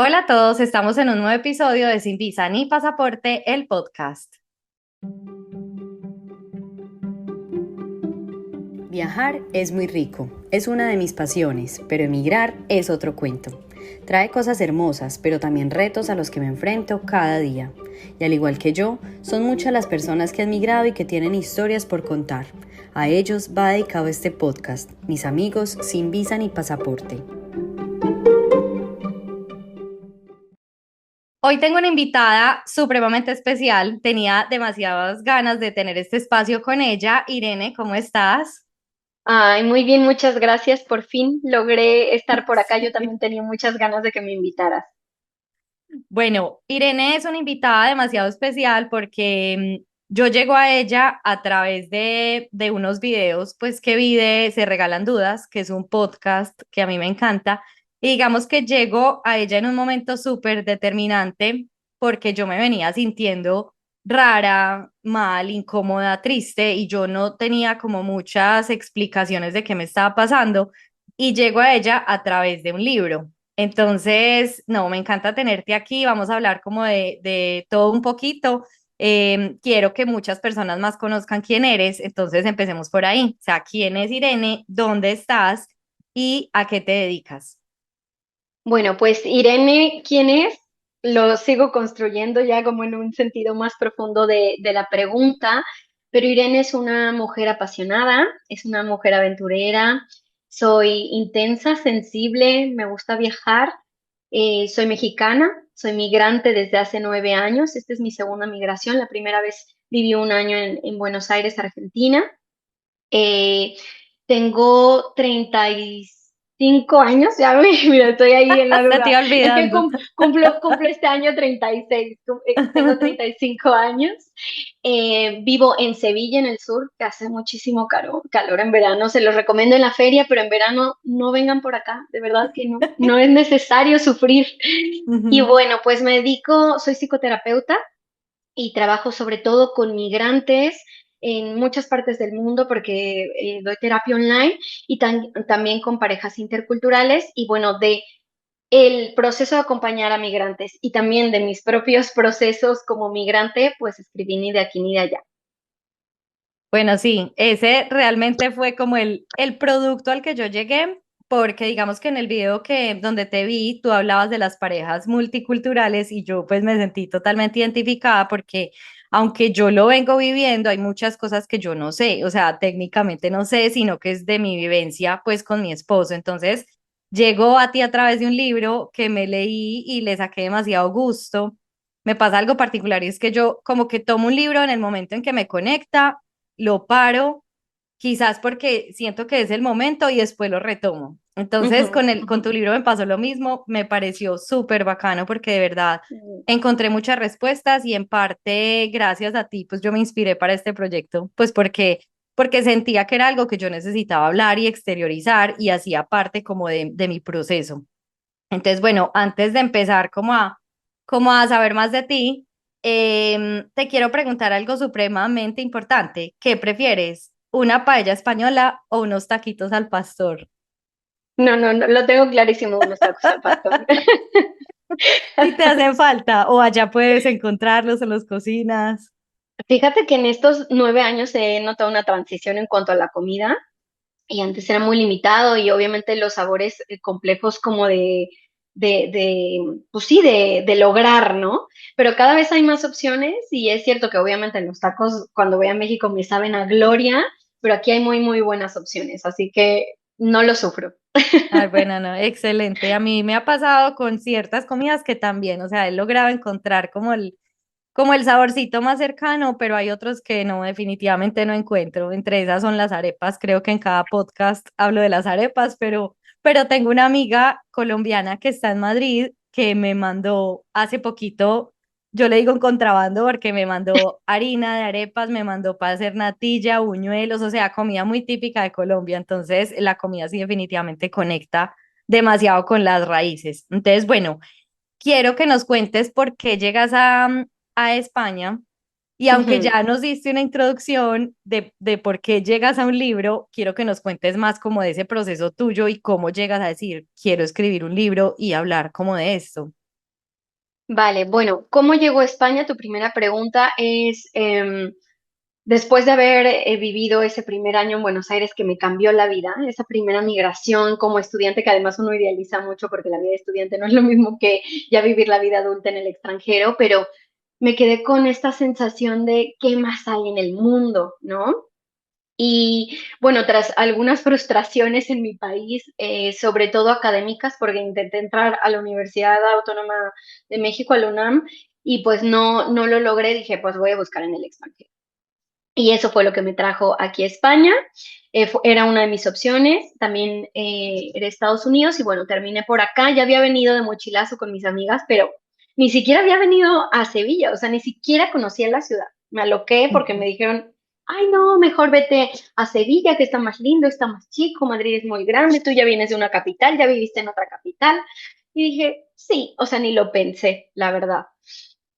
Hola a todos, estamos en un nuevo episodio de Sin Visa ni Pasaporte, el podcast. Viajar es muy rico, es una de mis pasiones, pero emigrar es otro cuento. Trae cosas hermosas, pero también retos a los que me enfrento cada día. Y al igual que yo, son muchas las personas que han migrado y que tienen historias por contar. A ellos va dedicado este podcast, mis amigos sin visa ni pasaporte. Hoy tengo una invitada supremamente especial, tenía demasiadas ganas de tener este espacio con ella. Irene, ¿cómo estás? Ay, muy bien, muchas gracias. Por fin logré estar por acá. Yo también tenía muchas ganas de que me invitaras. Bueno, Irene es una invitada demasiado especial porque yo llego a ella a través de unos videos pues que vi de Se Regalan Dudas, que es un podcast que a mí me encanta. Y digamos que llego a ella en un momento súper determinante porque yo me venía sintiendo rara, mal, incómoda, triste y yo no tenía como muchas explicaciones de qué me estaba pasando. Y llego a ella a través de un libro. Entonces, no, me encanta tenerte aquí. Vamos a hablar como de todo un poquito. Quiero que muchas personas más conozcan quién eres. Entonces, empecemos por ahí. O sea, ¿quién es Irene? ¿Dónde estás? ¿Y a qué te dedicas? Bueno, pues Irene, ¿quién es? Lo sigo construyendo ya como en un sentido más profundo de la pregunta, pero Irene es una mujer apasionada, es una mujer aventurera, soy intensa, sensible, me gusta viajar, soy mexicana, soy migrante desde hace 9 años, esta es mi segunda migración, la primera vez viví un año en Buenos Aires, Argentina. Eh, Tengo 35 años, ya mira, estoy ahí en la Se te duda. iba Es que olvidando. cumplo este año 36, tengo 35 años. Vivo en Sevilla, en el sur, que hace muchísimo calor en verano. Se los recomiendo en la feria, pero en verano no vengan por acá, de verdad que no es necesario sufrir. Y Ujú. bueno, pues soy psicoterapeuta y trabajo sobre todo con migrantes en muchas partes del mundo porque doy terapia online y también con parejas interculturales y bueno, de el proceso de acompañar a migrantes y también de mis propios procesos como migrante, pues escribí ni de aquí ni de allá. Bueno, sí, ese realmente fue como el producto al que yo llegué, porque digamos que en el video donde te vi, tú hablabas de las parejas multiculturales y yo pues me sentí totalmente identificada porque aunque yo lo vengo viviendo, hay muchas cosas que yo no sé, o sea, técnicamente no sé, sino que es de mi vivencia pues con mi esposo. Entonces, llegó a ti a través de un libro que me leí y le saqué demasiado gusto. Me pasa algo particular y es que yo como que tomo un libro en el momento en que me conecta, lo paro, quizás porque siento que es el momento y después lo retomo. Entonces, Ujú. con tu libro me pasó lo mismo, me pareció súper bacano porque de verdad encontré muchas respuestas y en parte gracias a ti, pues yo me inspiré para este proyecto, pues porque sentía que era algo que yo necesitaba hablar y exteriorizar y hacía parte como de mi proceso. Entonces, bueno, antes de empezar como a saber más de ti, te quiero preguntar algo supremamente importante. ¿Qué prefieres? ¿Una paella española o unos taquitos al pastor? No, no, no, lo tengo clarísimo, unos tacos al pastor. Si te hacen falta o allá puedes encontrarlos o los cocinas. Fíjate que en estos 9 años he notado una transición en cuanto a la comida. Y antes era muy limitado y obviamente los sabores complejos como pues sí, de lograr, ¿no? Pero cada vez hay más opciones y es cierto que obviamente los tacos cuando voy a México me saben a gloria, pero aquí hay muy, muy buenas opciones, así que no lo sufro. Ay, bueno, no, excelente. A mí me ha pasado con ciertas comidas que también, o sea, he logrado encontrar como el saborcito más cercano, pero hay otros que no, definitivamente no encuentro. Entre esas son las arepas. Creo que en cada podcast hablo de las arepas, pero tengo una amiga colombiana que está en Madrid que me mandó hace poquito, yo le digo en contrabando porque me mandó harina de arepas, me mandó para hacer natilla, buñuelos, o sea, comida muy típica de Colombia. Entonces, la comida sí definitivamente conecta demasiado con las raíces. Entonces, bueno, quiero que nos cuentes por qué llegas a España y aunque Ujú. ya nos diste una introducción de por qué llegas a un libro, quiero que nos cuentes más como de ese proceso tuyo y cómo llegas a decir, quiero escribir un libro y hablar como de esto. Vale, bueno, ¿cómo llegó a España? Tu primera pregunta es, después de haber vivido ese primer año en Buenos Aires que me cambió la vida, esa primera migración como estudiante, que además uno idealiza mucho porque la vida de estudiante no es lo mismo que ya vivir la vida adulta en el extranjero, pero me quedé con esta sensación de qué más hay en el mundo, ¿no? Y bueno, tras algunas frustraciones en mi país, sobre todo académicas, porque intenté entrar a la Universidad Autónoma de México, a la UNAM, y pues no lo logré, dije, pues voy a buscar en el extranjero. Y eso fue lo que me trajo aquí a España. Era una de mis opciones. También era Estados Unidos y bueno, terminé por acá. Ya había venido de mochilazo con mis amigas, pero ni siquiera había venido a Sevilla, o sea, ni siquiera conocía la ciudad. Me aloqué porque me dijeron, ay, no, mejor vete a Sevilla, que está más lindo, está más chico, Madrid es muy grande, tú ya vienes de una capital, ya viviste en otra capital. Y dije, sí, o sea, ni lo pensé, la verdad.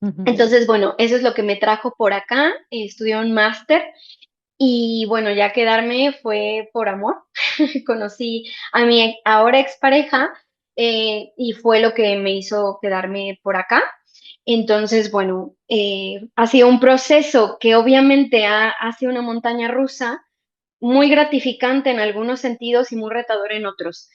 Ujú. Entonces, bueno, eso es lo que me trajo por acá. Estudié un máster y bueno, ya quedarme fue por amor. Conocí a mi ahora expareja y fue lo que me hizo quedarme por acá. Entonces, bueno, ha sido un proceso que obviamente ha sido una montaña rusa, muy gratificante en algunos sentidos y muy retador en otros.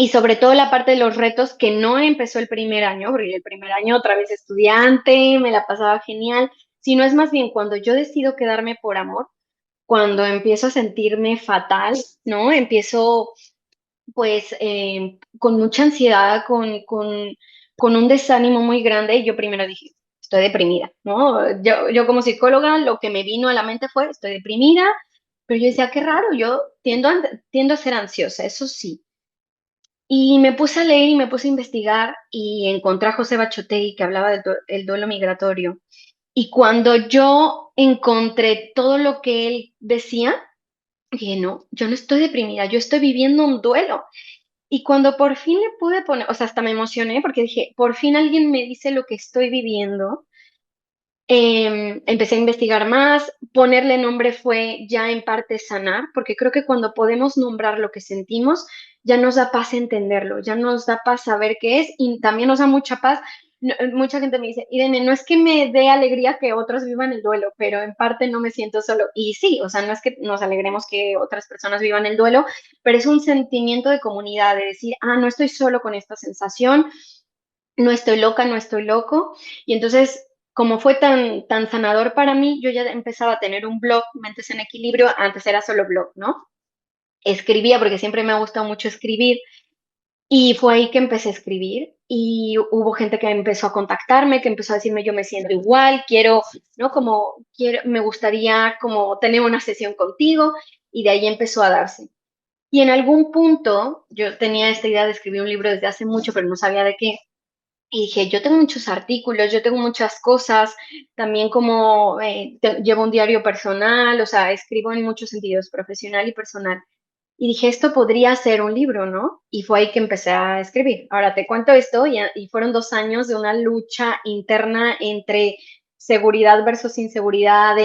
Y sobre todo la parte de los retos que no empezó el primer año, porque el primer año otra vez estudiante, me la pasaba genial, sino es más bien cuando yo decido quedarme por amor, cuando empiezo a sentirme fatal, ¿no? Empiezo pues con mucha ansiedad, con un desánimo muy grande y yo primero dije, estoy deprimida, ¿no? Yo como psicóloga lo que me vino a la mente fue, estoy deprimida, pero yo decía, qué raro, yo tiendo a ser ansiosa, eso sí. Y me puse a leer y me puse a investigar y encontré a José Bachotegui que hablaba del duelo migratorio. Y cuando yo encontré todo lo que él decía, dije, no, yo no estoy deprimida, yo estoy viviendo un duelo. Y cuando por fin le pude poner, o sea, hasta me emocioné porque dije, por fin alguien me dice lo que estoy viviendo. Empecé a investigar más, ponerle nombre fue ya en parte sanar, porque creo que cuando podemos nombrar lo que sentimos, ya nos da paz entenderlo, ya nos da paz saber qué es y también nos da mucha paz. Mucha gente me dice, Irene, no es que me dé alegría que otros vivan el duelo, pero en parte no me siento solo. Y sí, o sea, no es que nos alegremos que otras personas vivan el duelo, pero es un sentimiento de comunidad, de decir, ah, no estoy solo con esta sensación, no estoy loca, no estoy loco. Y entonces, como fue tan sanador para mí, yo ya empezaba a tener un blog, Mentes en Equilibrio, antes era solo blog, ¿no? Escribía porque siempre me ha gustado mucho escribir y fue ahí que empecé a escribir y hubo gente que empezó a contactarme, que empezó a decirme yo me siento igual, quiero, ¿no? Como quiero, me gustaría como tener una sesión contigo y de ahí empezó a darse. Y en algún punto yo tenía esta idea de escribir un libro desde hace mucho, pero no sabía de qué. Y dije, yo tengo muchos artículos, yo tengo muchas cosas, también como llevo un diario personal, o sea, escribo en muchos sentidos, profesional y personal. Y dije, esto podría ser un libro, ¿no? Y fue ahí que empecé a escribir. Ahora te cuento esto y fueron 2 años de una lucha interna entre seguridad versus inseguridad.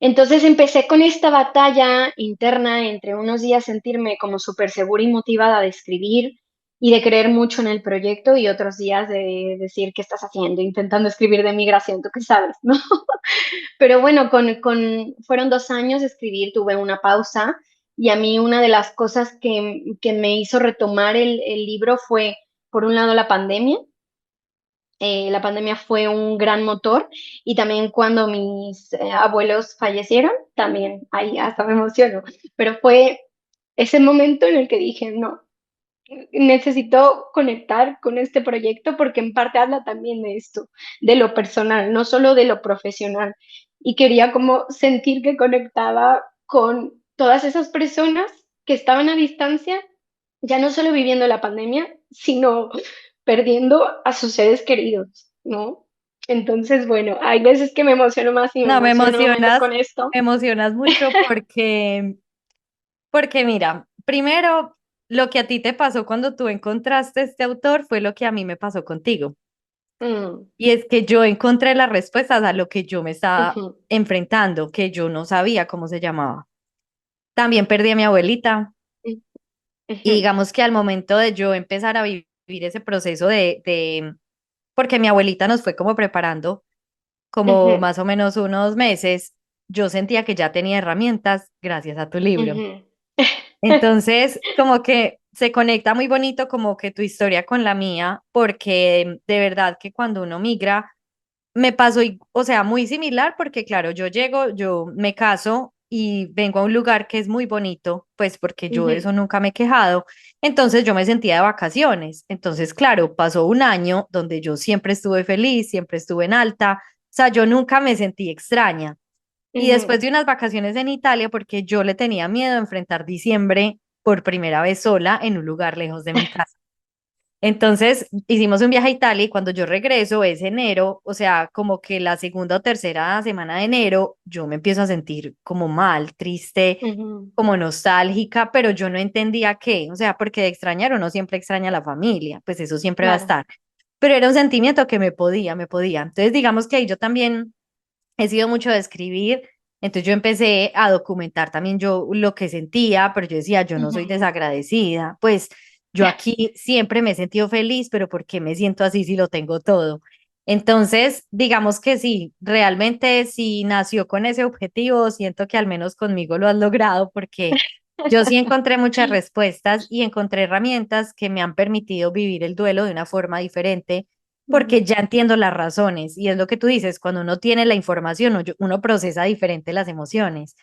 Entonces empecé con esta batalla interna entre unos días sentirme como súper segura y motivada de escribir y de creer mucho en el proyecto y otros días de decir, ¿qué estás haciendo? Intentando escribir de migración, ¿tú qué sabes? ¿No? Pero bueno, fueron 2 años de escribir, tuve una pausa y a mí una de las cosas que me hizo retomar el libro fue, por un lado, la pandemia. La pandemia fue un gran motor y también cuando mis abuelos fallecieron, también ahí hasta me emociono, pero fue ese momento en el que dije, no, necesito conectar con este proyecto porque en parte habla también de esto, de lo personal, no solo de lo profesional. Y quería como sentir que conectaba con todas esas personas que estaban a distancia, ya no solo viviendo la pandemia, sino perdiendo a sus seres queridos, ¿no? Entonces, bueno, hay veces que me emociono más y me No, emociono menos con esto. me emocionas mucho porque mira, primero, lo que a ti te pasó cuando tú encontraste este autor fue lo que a mí me pasó contigo. Mm, Y es que yo encontré las respuestas a lo que yo me estaba ujú, enfrentando, que yo no sabía cómo se llamaba. También perdí a mi abuelita y ujú, digamos que al momento de yo empezar a vivir ese proceso de porque mi abuelita nos fue como preparando como Ujú, más o menos unos meses, yo sentía que ya tenía herramientas gracias a tu libro. ujú. Entonces, como que se conecta muy bonito como que tu historia con la mía, porque de verdad que cuando uno migra, me pasó, o sea, muy similar, porque claro, yo llego, yo me caso y vengo a un lugar que es muy bonito, pues porque yo de Ujú, eso nunca me he quejado. Entonces yo me sentía de vacaciones. Entonces, claro, pasó un año donde yo siempre estuve feliz, siempre estuve en alta, o sea, yo nunca me sentí extraña. Y ujú. después de unas vacaciones en Italia, porque yo le tenía miedo a enfrentar diciembre por primera vez sola en un lugar lejos de mi casa. Entonces hicimos un viaje a Italia y cuando yo regreso es enero, o sea, como que la segunda o tercera semana de enero, yo me empiezo a sentir como mal, triste, Ujú, como nostálgica, pero yo no entendía qué, o sea, porque de extrañar uno siempre extraña a la familia, pues eso siempre va a claro. estar, pero era un sentimiento que me podía. Entonces digamos que ahí yo también he sido mucho de escribir, entonces yo empecé a documentar también yo lo que sentía, pero yo decía, yo no soy Ujú. desagradecida, pues yo aquí siempre me he sentido feliz, pero ¿por qué me siento así si lo tengo todo? Entonces, digamos que sí, realmente sí nació con ese objetivo, siento que al menos conmigo lo has logrado porque yo sí encontré muchas respuestas y encontré herramientas que me han permitido vivir el duelo de una forma diferente porque Ujú. ya entiendo las razones y es lo que tú dices, cuando uno tiene la información, uno procesa diferente las emociones.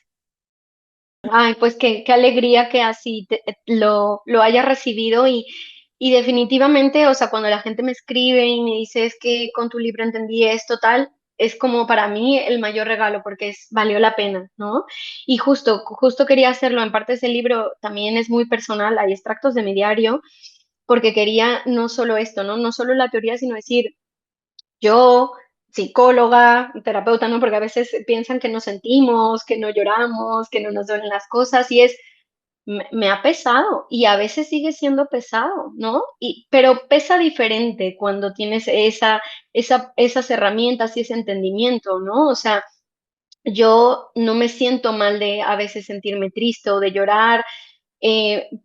Ay, pues qué alegría que así lo haya recibido y definitivamente, o sea, cuando la gente me escribe y me dice es que con tu libro entendí esto, tal, es como para mí el mayor regalo porque valió la pena, ¿no? Y justo quería hacerlo, en parte ese libro también es muy personal, hay extractos de mi diario, porque quería no solo esto, ¿no? No solo la teoría, sino decir, yo, psicóloga, terapeuta, ¿no? Porque a veces piensan que no sentimos, que no lloramos, que no nos duelen las cosas y me ha pesado y a veces sigue siendo pesado, ¿no? Pero pesa diferente cuando tienes esas herramientas y ese entendimiento, ¿no? O sea, yo no me siento mal de a veces sentirme triste o de llorar,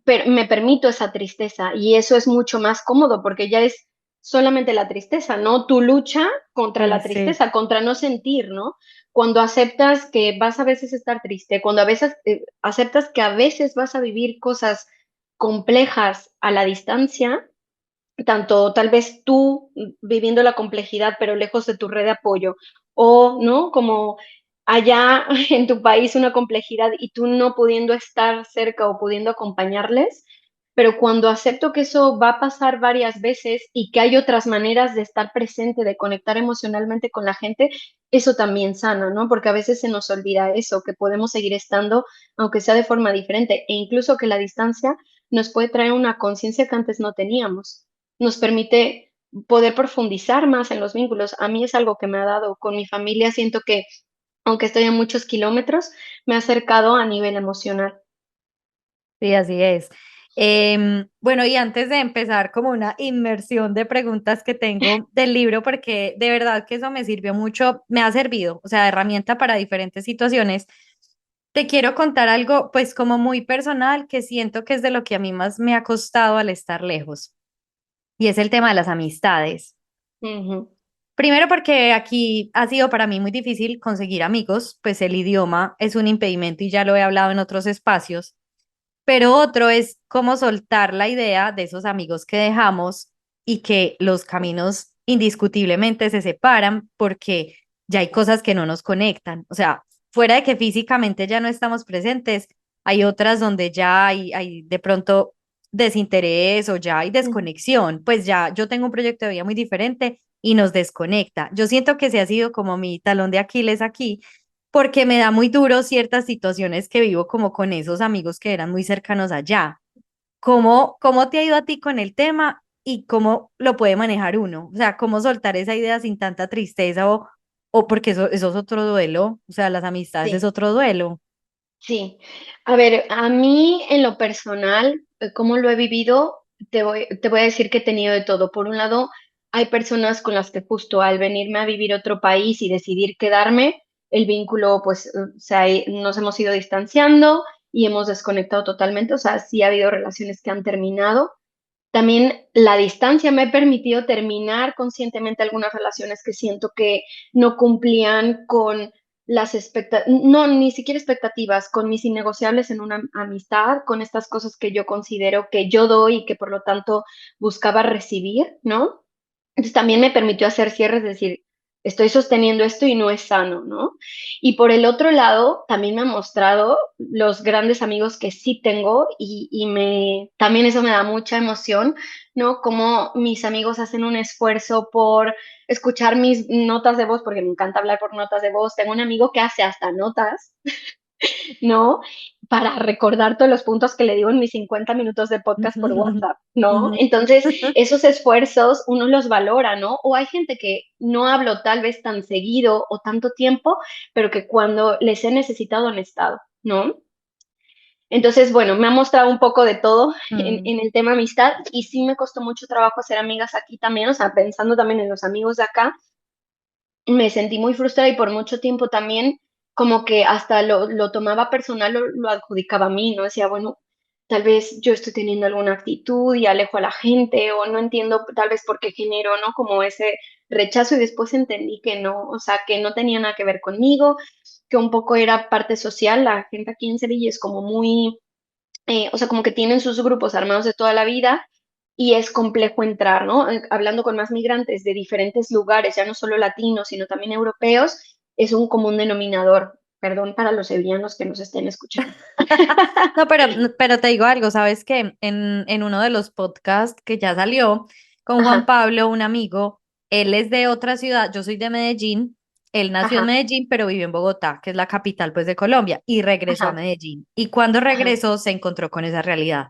pero me permito esa tristeza y eso es mucho más cómodo porque ya es solamente la tristeza, ¿no? Tu lucha contra Sí, la sí. tristeza, contra no sentir, ¿no? Cuando aceptas que vas a veces estar triste, cuando a veces aceptas que a veces vas a vivir cosas complejas a la distancia, tanto tal vez tú viviendo la complejidad pero lejos de tu red de apoyo o, ¿no? Como allá en tu país una complejidad y tú no pudiendo estar cerca o pudiendo acompañarles, pero cuando acepto que eso va a pasar varias veces y que hay otras maneras de estar presente, de conectar emocionalmente con la gente, eso también sana, ¿no? Porque a veces se nos olvida eso, que podemos seguir estando, aunque sea de forma diferente, e incluso que la distancia nos puede traer una conciencia que antes no teníamos, nos permite poder profundizar más en los vínculos. A mí es algo que me ha dado con mi familia, siento que aunque estoy a muchos kilómetros, me ha acercado a nivel emocional. Sí, así es. Bueno, y antes de empezar, como una inmersión de preguntas que tengo del libro, porque de verdad que eso me sirvió mucho, me ha servido, o sea, de herramienta para diferentes situaciones. Te quiero contar algo, pues como muy personal, que siento que es de lo que a mí más me ha costado al estar lejos, y es el tema de las amistades. Ujú, Primero porque aquí ha sido para mí muy difícil conseguir amigos, pues el idioma es un impedimento y ya lo he hablado en otros espacios. Pero otro es cómo soltar la idea de esos amigos que dejamos y que los caminos indiscutiblemente se separan porque ya hay cosas que no nos conectan. O sea, fuera de que físicamente ya no estamos presentes, hay otras donde ya hay de pronto desinterés o ya hay ujú. desconexión. Pues ya yo tengo un proyecto de vida muy diferente y nos desconecta. Yo siento que se ha sido como mi talón de Aquiles aquí porque me da muy duro ciertas situaciones que vivo como con esos amigos que eran muy cercanos allá. ¿Cómo te ha ido a ti con el tema y cómo lo puede manejar uno? O sea, cómo soltar esa idea sin tanta tristeza o porque eso es otro duelo, o sea, las amistades es Sí, otro duelo. sí. A ver, a mí en lo personal, cómo lo he vivido, te voy a decir que he tenido de todo. Por un lado, hay personas con las que justo al venirme a vivir a otro país y decidir quedarme, el vínculo, pues, nos hemos ido distanciando y hemos desconectado totalmente. O sea, sí ha habido relaciones que han terminado. También la distancia me ha permitido terminar conscientemente algunas relaciones que siento que no cumplían con las expectativas, no, ni siquiera expectativas, con mis innegociables en una amistad, con estas cosas que yo considero que yo doy y que por lo tanto buscaba recibir, ¿no? Entonces también me permitió hacer cierres, es decir, estoy sosteniendo esto y no es sano, ¿no? Y por el otro lado, también me ha mostrado los grandes amigos que sí tengo también eso me da mucha emoción, ¿no? Como mis amigos hacen un esfuerzo por escuchar mis notas de voz, porque me encanta hablar por notas de voz. Tengo un amigo que hace hasta notas, ¿no? Para recordar todos los puntos que le digo en mis 50 minutos de podcast por WhatsApp, ¿no? Entonces, esos esfuerzos uno los valora, ¿no? O hay gente que no hablo tal vez tan seguido o tanto tiempo, pero que cuando les he necesitado han estado, ¿no? Entonces, bueno, me ha mostrado un poco de todo en el tema amistad y sí me costó mucho trabajo hacer amigas aquí también, o sea, pensando también en los amigos de acá, me sentí muy frustrada y por mucho tiempo también como que hasta lo tomaba personal, lo adjudicaba a mí, ¿no? Decía, bueno, tal vez yo estoy teniendo alguna actitud y alejo a la gente o no entiendo tal vez por qué genero, ¿no? Como ese rechazo y después entendí que no, o sea, que no tenía nada que ver conmigo, que un poco era parte social, la gente aquí en Sevilla es como muy o sea, como que tienen sus grupos armados de toda la vida y es complejo entrar, ¿no? Hablando con más migrantes de diferentes lugares, ya no solo latinos, sino también europeos, es un común denominador. Perdón para los sevillanos que nos estén escuchando. No, pero te digo algo, ¿sabes qué? En uno de los podcasts que ya salió con Juan Ajá, Pablo, un amigo, él es de otra ciudad, yo soy de Medellín, él nació en ajá, Medellín, pero vive en Bogotá, que es la capital pues de Colombia, y regresó a ajá, Medellín. Y cuando ajá, regresó se encontró con esa realidad,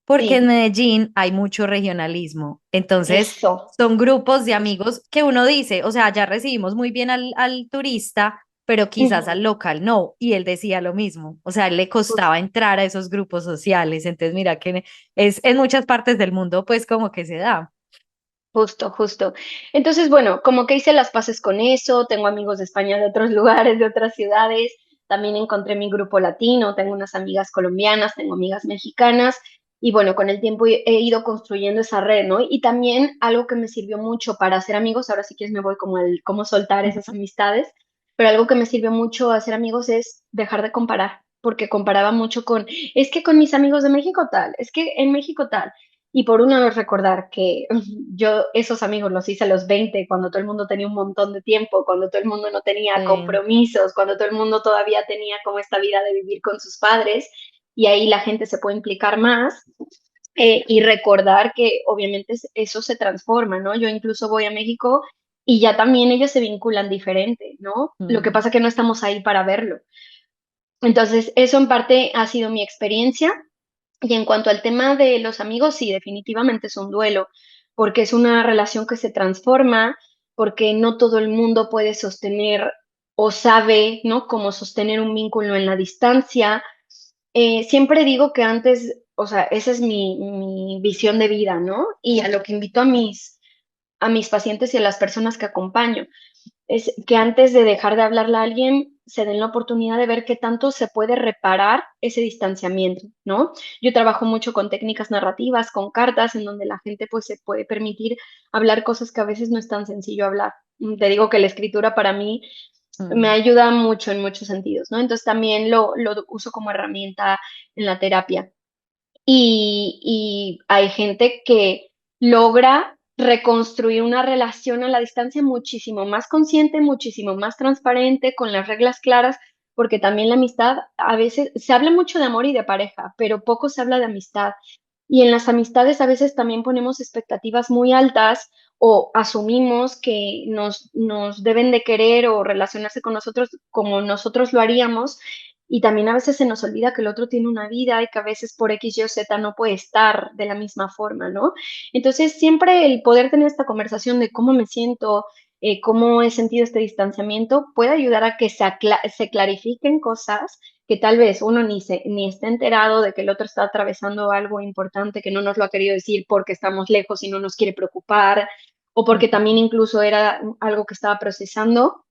porque en sí, Medellín hay mucho regionalismo, entonces eso, son grupos de justo. amigos que uno dice, o sea, ya recibimos muy bien al turista, pero quizás al Ujú, local no. Y él decía lo mismo, o sea, a él le costaba entrar a esos grupos sociales. Entonces, mira que es en muchas partes del mundo, pues como que se da. justo, justo. Entonces, bueno, como que hice las paces con eso, tengo amigos de España de otros lugares, de otras ciudades, también encontré mi grupo latino, tengo unas amigas colombianas, tengo amigas mexicanas, y bueno, con el tiempo he ido construyendo esa red, ¿no? Y también algo que me sirvió mucho para hacer amigos, ahora sí que me voy como el cómo soltar esas Ujú. amistades, pero algo que me sirvió mucho hacer amigos es dejar de comparar, porque comparaba mucho con, es que con mis amigos de México tal, es que en México tal. Y por una vez recordar que yo esos amigos los hice a los 20 cuando todo el mundo tenía un montón de tiempo, cuando todo el mundo no tenía Sí. compromisos, cuando todo el mundo todavía tenía como esta vida de vivir con sus padres, y ahí la gente se puede implicar más, y recordar que obviamente eso se transforma, ¿no? Yo incluso voy a México y ya también ellos se vinculan diferente, ¿no? Lo que Mm. pasa es que no estamos ahí para verlo. Entonces, eso en parte ha sido mi experiencia. Y en cuanto al tema de los amigos, sí, definitivamente es un duelo, porque es una relación que se transforma, porque no todo el mundo puede sostener o sabe, ¿no? Cómo sostener un vínculo en la distancia. Siempre digo que antes, o sea, esa es mi visión de vida, ¿no? Y a lo que invito a mis pacientes y a las personas que acompaño es que antes de dejar de hablarle a alguien, se den la oportunidad de ver qué tanto se puede reparar ese distanciamiento, ¿no? Yo trabajo mucho con técnicas narrativas, con cartas, en donde la gente pues se puede permitir hablar cosas que a veces no es tan sencillo hablar. Te digo que la escritura para mí me Mm. ayuda mucho en muchos sentidos, ¿no? Entonces también lo uso como herramienta en la terapia. Y hay gente que logra reconstruir una relación a la distancia muchísimo más consciente, muchísimo más transparente, con las reglas claras, porque también la amistad, a veces se habla mucho de amor y de pareja, pero poco se habla de amistad. Y en las amistades a veces también ponemos expectativas muy altas o asumimos que nos deben de querer o relacionarse con nosotros como nosotros lo haríamos, y también a veces se nos olvida que el otro tiene una vida y que a veces por X, Y o Z no puede estar de la misma forma, ¿no? Entonces, siempre el poder tener esta conversación de cómo me siento, cómo he sentido este distanciamiento, puede ayudar a que se clarifiquen cosas que tal vez uno ni esté enterado de que el otro está atravesando algo importante que no nos lo ha querido decir porque estamos lejos y no nos quiere preocupar, o porque Ujú. también incluso era algo que estaba procesando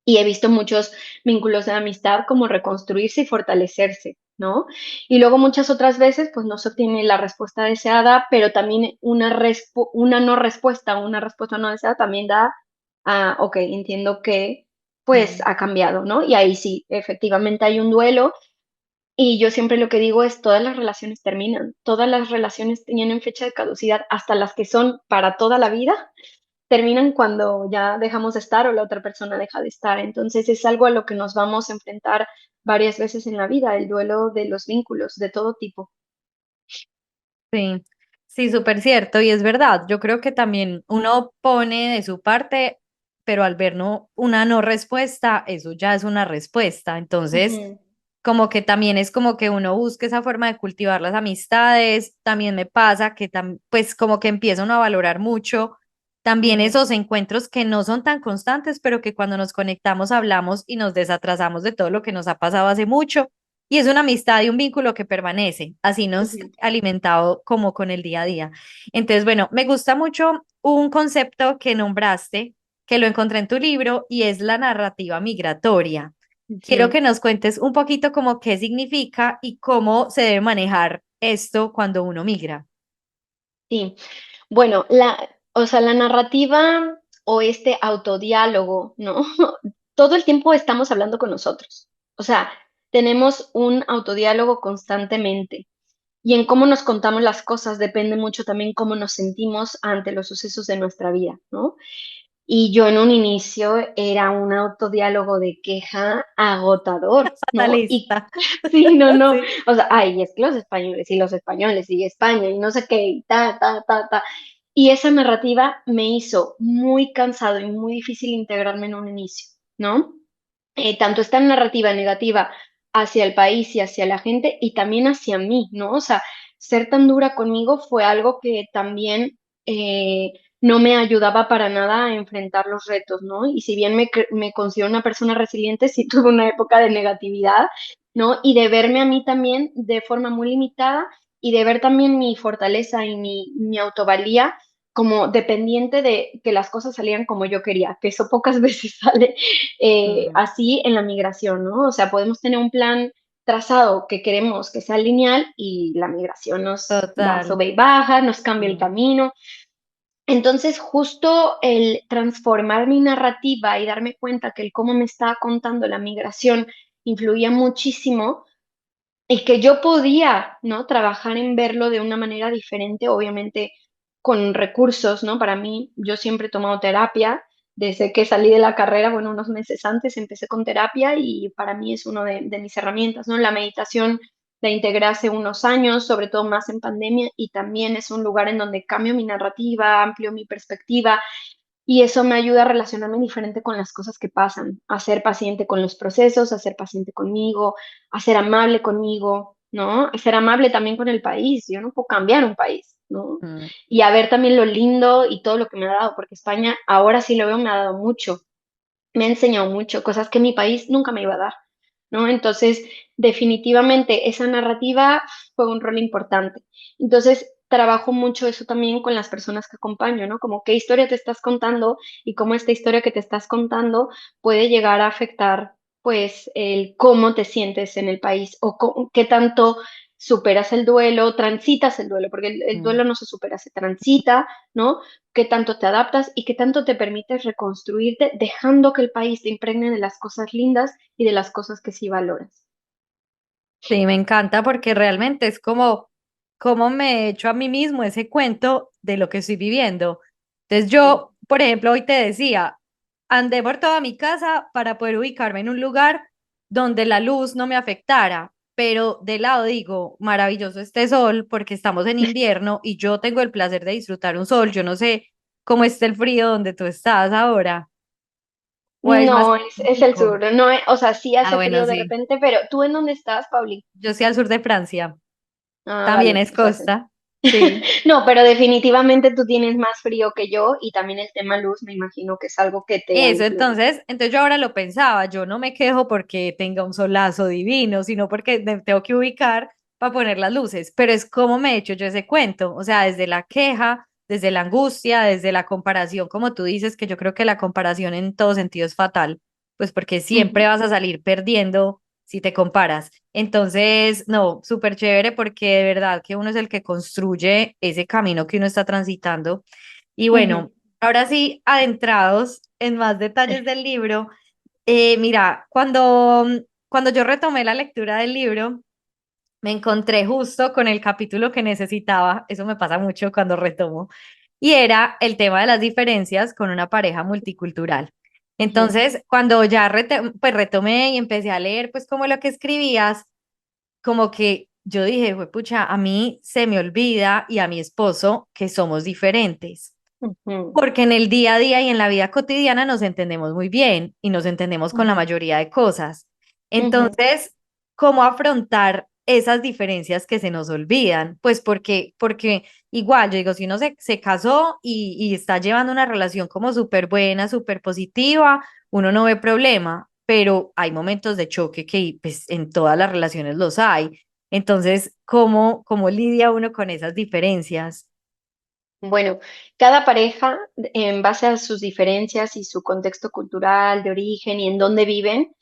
y he visto muchos vínculos de amistad como reconstruirse y fortalecerse. ¿no? Y luego muchas otras veces, pues no se obtiene la respuesta deseada, pero también una no respuesta, una respuesta no deseada también da a, ok, entiendo que pues Mm. ha cambiado, ¿no? Y ahí sí, efectivamente hay un duelo. Y yo siempre lo que digo es, todas las relaciones terminan, todas las relaciones tienen fecha de caducidad, hasta las que son para toda la vida, terminan cuando ya dejamos de estar o la otra persona deja de estar. Entonces es algo a lo que nos vamos a enfrentar varias veces en la vida, el duelo de los vínculos de todo tipo. Sí, sí, súper cierto. Y es verdad, yo creo que también uno pone de su parte, pero al ver una no respuesta, eso ya es una respuesta. Entonces, Ujú, como que también es como que uno busque esa forma de cultivar las amistades. También me pasa que pues como que empieza uno a valorar mucho también ujú, esos encuentros que no son tan constantes, pero que cuando nos conectamos hablamos y nos desatrasamos de todo lo que nos ha pasado hace mucho. Y es una amistad y un vínculo que permanece, así nos ujú, alimentado como con el día a día. Entonces, bueno, me gusta mucho un concepto que nombraste, que lo encontré en tu libro, y es la narrativa migratoria. Quiero ujú. que nos cuentes un poquito como qué significa y cómo se debe manejar esto cuando uno migra. Sí, bueno, o sea, la narrativa o este autodiálogo, ¿no? Todo el tiempo estamos hablando con nosotros. O sea, tenemos un autodiálogo constantemente. Y en cómo nos contamos las cosas depende mucho también cómo nos sentimos ante los sucesos de nuestra vida, ¿no? Y yo en un inicio era un autodiálogo de queja agotador, ¿no? Y Fatalista. sí, no, no, Sí. o sea, ay, es que los españoles y España y no sé qué, y ta, ta, ta, ta. Y esa narrativa me hizo muy cansado y muy difícil integrarme en un inicio, ¿no? Tanto esta narrativa negativa hacia el país y hacia la gente y también hacia mí, ¿no? O sea, ser tan dura conmigo fue algo que también no me ayudaba para nada a enfrentar los retos, ¿no? Y si bien me considero una persona resiliente, sí tuve una época de negatividad, ¿no? Y de verme a mí también de forma muy limitada y de ver también mi fortaleza y mi autovalía como dependiente de que las cosas salieran como yo quería, que eso pocas veces sale Mm, así en la migración, ¿no? O sea, podemos tener un plan trazado que queremos que sea lineal y la migración nos da total. sube y baja, nos cambia el Mm. camino. Entonces, justo el transformar mi narrativa y darme cuenta que el cómo me estaba contando la migración influía muchísimo y que yo podía, ¿no? Trabajar en verlo de una manera diferente, obviamente con recursos, ¿no? Para mí, yo siempre he tomado terapia. Desde que salí de la carrera, bueno, unos meses antes empecé con terapia y para mí es una de mis herramientas, ¿no? La meditación la integré hace unos años, sobre todo más en pandemia, y también es un lugar en donde cambio mi narrativa, amplio mi perspectiva y eso me ayuda a relacionarme diferente con las cosas que pasan, a ser paciente con los procesos, a ser paciente conmigo, a ser amable conmigo, ¿no? A ser amable también con el país. Yo no puedo cambiar un país, ¿no? Mm. Y a ver también lo lindo y todo lo que me ha dado, porque España ahora sí lo veo, me ha dado mucho, me ha enseñado mucho, cosas que mi país nunca me iba a dar, ¿no? Entonces, definitivamente esa narrativa fue un rol importante. Entonces, trabajo mucho eso también con las personas que acompaño, ¿no? Como qué historia te estás contando y cómo esta historia que te estás contando puede llegar a afectar, pues, el cómo te sientes en el país o qué tanto superas el duelo, transitas el duelo, porque el Mm. duelo no se supera, se transita, ¿no? Qué tanto te adaptas y qué tanto te permites reconstruirte dejando que el país te impregne de las cosas lindas y de las cosas que sí valoras. Sí, me encanta porque realmente es como me he hecho a mí mismo ese cuento de lo que estoy viviendo. Entonces Sí. yo, por ejemplo, hoy te decía, andé por toda mi casa para poder ubicarme en un lugar donde la luz no me afectara, pero de lado digo, maravilloso este sol porque estamos en invierno y yo tengo el placer de disfrutar un sol. Yo no sé cómo está el frío donde tú estás ahora, o es más No, es el pacífico. sur, no, o sea, sí Ah, hace bueno, frío de sí. repente, pero ¿tú en dónde estás, Pauli? Yo soy al sur de Francia. Ah, También vale, es o sea, sí. costa. Sí. No, pero definitivamente tú tienes más frío que yo y también el tema luz me imagino que es algo que te ha Eso, influido. entonces yo ahora lo pensaba, yo no me quejo porque tenga un solazo divino, sino porque me tengo que ubicar para poner las luces, pero es como me he hecho yo ese cuento, o sea, desde la queja, desde la angustia, desde la comparación, como tú dices, que yo creo que la comparación en todo sentido es fatal, pues porque siempre Ujú, vas a salir perdiendo si te comparas. Entonces, no, súper chévere porque de verdad que uno es el que construye ese camino que uno está transitando. Y Ujú. bueno, ahora sí, adentrados en más detalles del libro, mira, cuando yo retomé la lectura del libro, me encontré justo con el capítulo que necesitaba, eso me pasa mucho cuando retomo, y era el tema de las diferencias con una pareja multicultural. Ujú. Entonces, cuando ya pues retomé y empecé a leer, pues como lo que escribías, como que yo dije, pucha, a mí se me olvida y a mi esposo que somos diferentes. Ujú. Porque en el día a día y en la vida cotidiana nos entendemos muy bien y nos entendemos con la Ujú. mayoría de cosas. Ujú. Entonces, ¿cómo afrontar esas diferencias que se nos olvidan? Pues porque igual, yo digo, si uno se casó y está llevando una relación como súper buena, súper positiva, uno no ve problema, pero hay momentos de choque que pues, en todas las relaciones los hay. Entonces, ¿cómo lidia uno con esas diferencias? Bueno, cada pareja, en base a sus diferencias y su contexto cultural, de origen y en dónde viven,